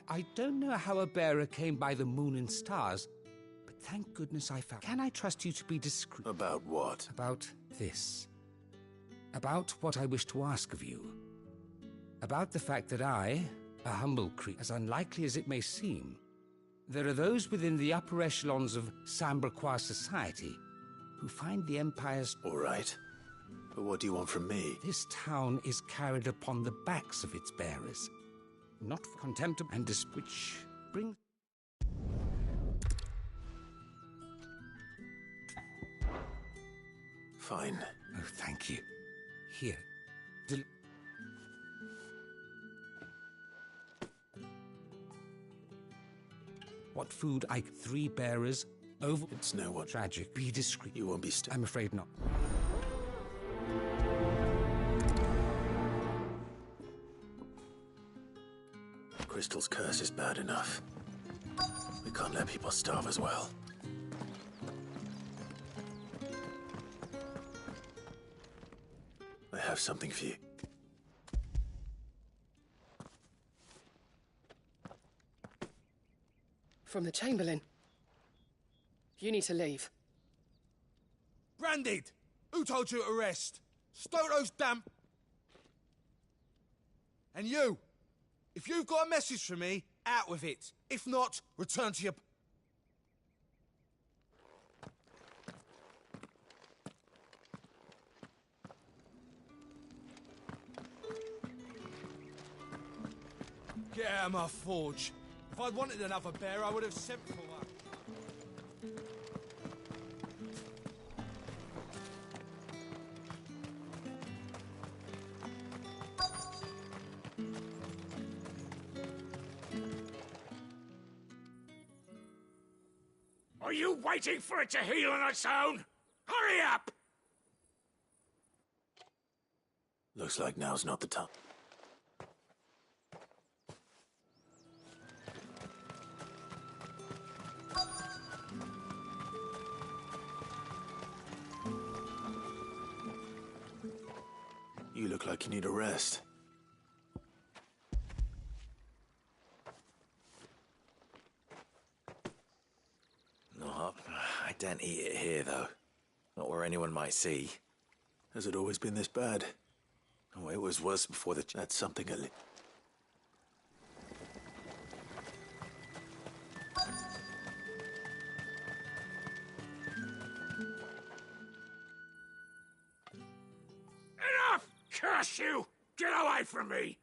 I don't know how a bearer came by the moon and stars, but thank goodness I found. Can I trust you to be discreet? About what? About this. About what I wish to ask of you. About the fact that I, a humble creature, as unlikely as it may seem, there are those within the upper echelons of Samberquois society who find the Empire's... All right. But what do you want from me? This town is carried upon the backs of its bearers. Not for contemptible and which bring... Fine. Oh, thank you. Here. What food I... 3 bearers over... It's no what. Tragic. Be discreet. You won't be I'm afraid not. Crystal's curse is bad enough. We can't let people starve as well. I have something for you. From the Chamberlain. You need to leave. Branded! Who told you to rest? Stoke those damn... And you! If you've got a message for me, out with it. If not, return to your... Get out of my forge. If I'd wanted another bear, I would have sent for one. Are you waiting for it to heal on its own? Hurry up! Looks like now's not the time. You look like you need a rest. No, I don't eat it here, though. Not where anyone might see. Has it always been this bad? Oh, it was worse before the... That's something a Enough! Curse you! Get away from me!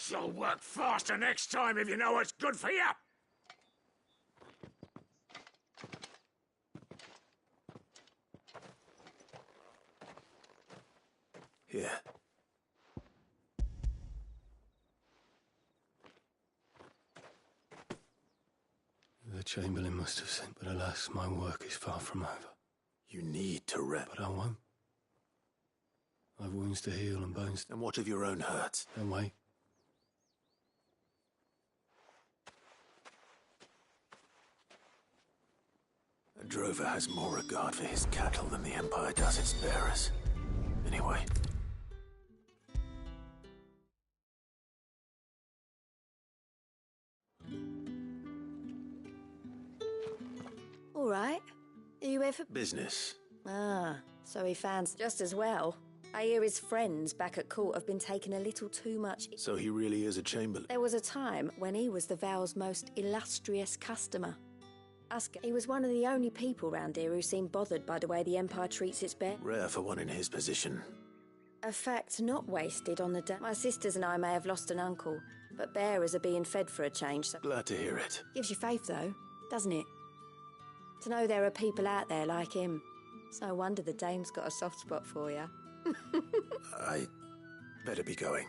You'll work faster next time if you know what's good for you! Here. The Chamberlain must have sent, but alas, my work is far from over. You need to rest. But I won't. I've wounds to heal and bones. And what of your own hurts? Don't wait. A drover has more regard for his cattle than the Empire does its bearers. Anyway. All right. Are you here for Business. Ah, so he fans just as well. I hear his friends back at court have been taking a little too much. So he really is a Chamberlain. There was a time when he was the Vale's most illustrious customer. Ask him. He was one of the only people round here who seemed bothered by the way the Empire treats its bear. Rare for one in his position. A fact not wasted on the day. My sisters and I may have lost an uncle, but bearers are being fed for a change, so... Glad to hear it. Gives you faith, though, doesn't it? To know there are people out there like him. It's no wonder the dame's got a soft spot for you. I better be going.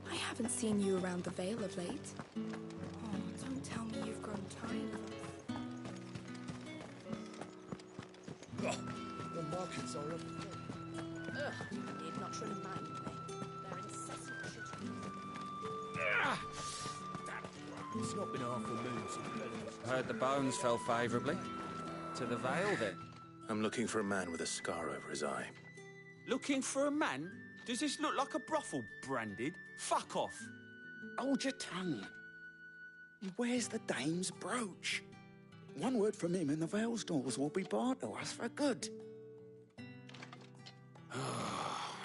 I haven't seen you around the Vale of late. Oh, don't tell me you've grown tired of us. The markets are up. Ugh, you need not remind me. They're incessant It's not been half a moon since Heard the bones fell favourably. To the Vale, then. I'm looking for a man with a scar over his eye. Looking for a man? Does this look like a brothel branded? Fuck off. Hold your tongue. Where's the dame's brooch? One word from him and the Vale's doors will be barred to us for good.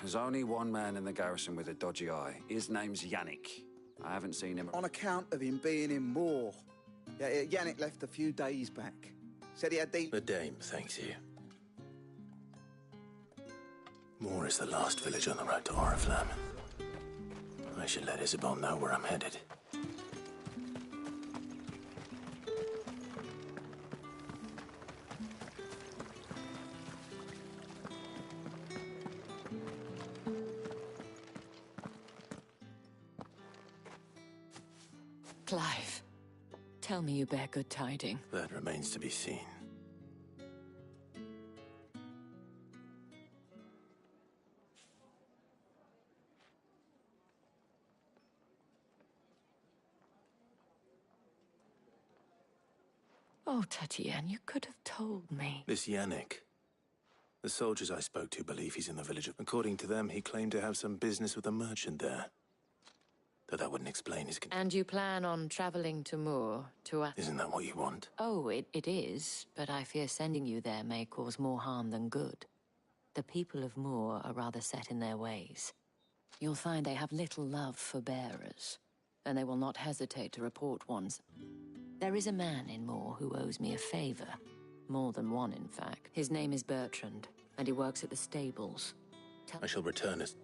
There's only one man in the garrison with a dodgy eye. His name's Yannick. I haven't seen him... On account of him being in Moor. Yeah, Yannick left a few days back. Said he had the... The dame thanks you. Moor is the last village on the road to Oriflamme. I should let Isabel know where I'm headed. Clive, Tell me you bear good tidings. That remains to be seen. Oh, Tatienne, you could have told me. This Yannick. The soldiers I spoke to believe he's in the village. According to them, he claimed to have some business with a merchant there. Though that wouldn't explain his... And you plan on traveling to Moor to... Isn't that what you want? Oh, it is, but I fear sending you there may cause more harm than good. The people of Moor are rather set in their ways. You'll find they have little love for bearers, and they will not hesitate to report ones. There is a man in Moor who owes me a favor. More than one, in fact. His name is Bertrand, and he works at the stables. I shall return as...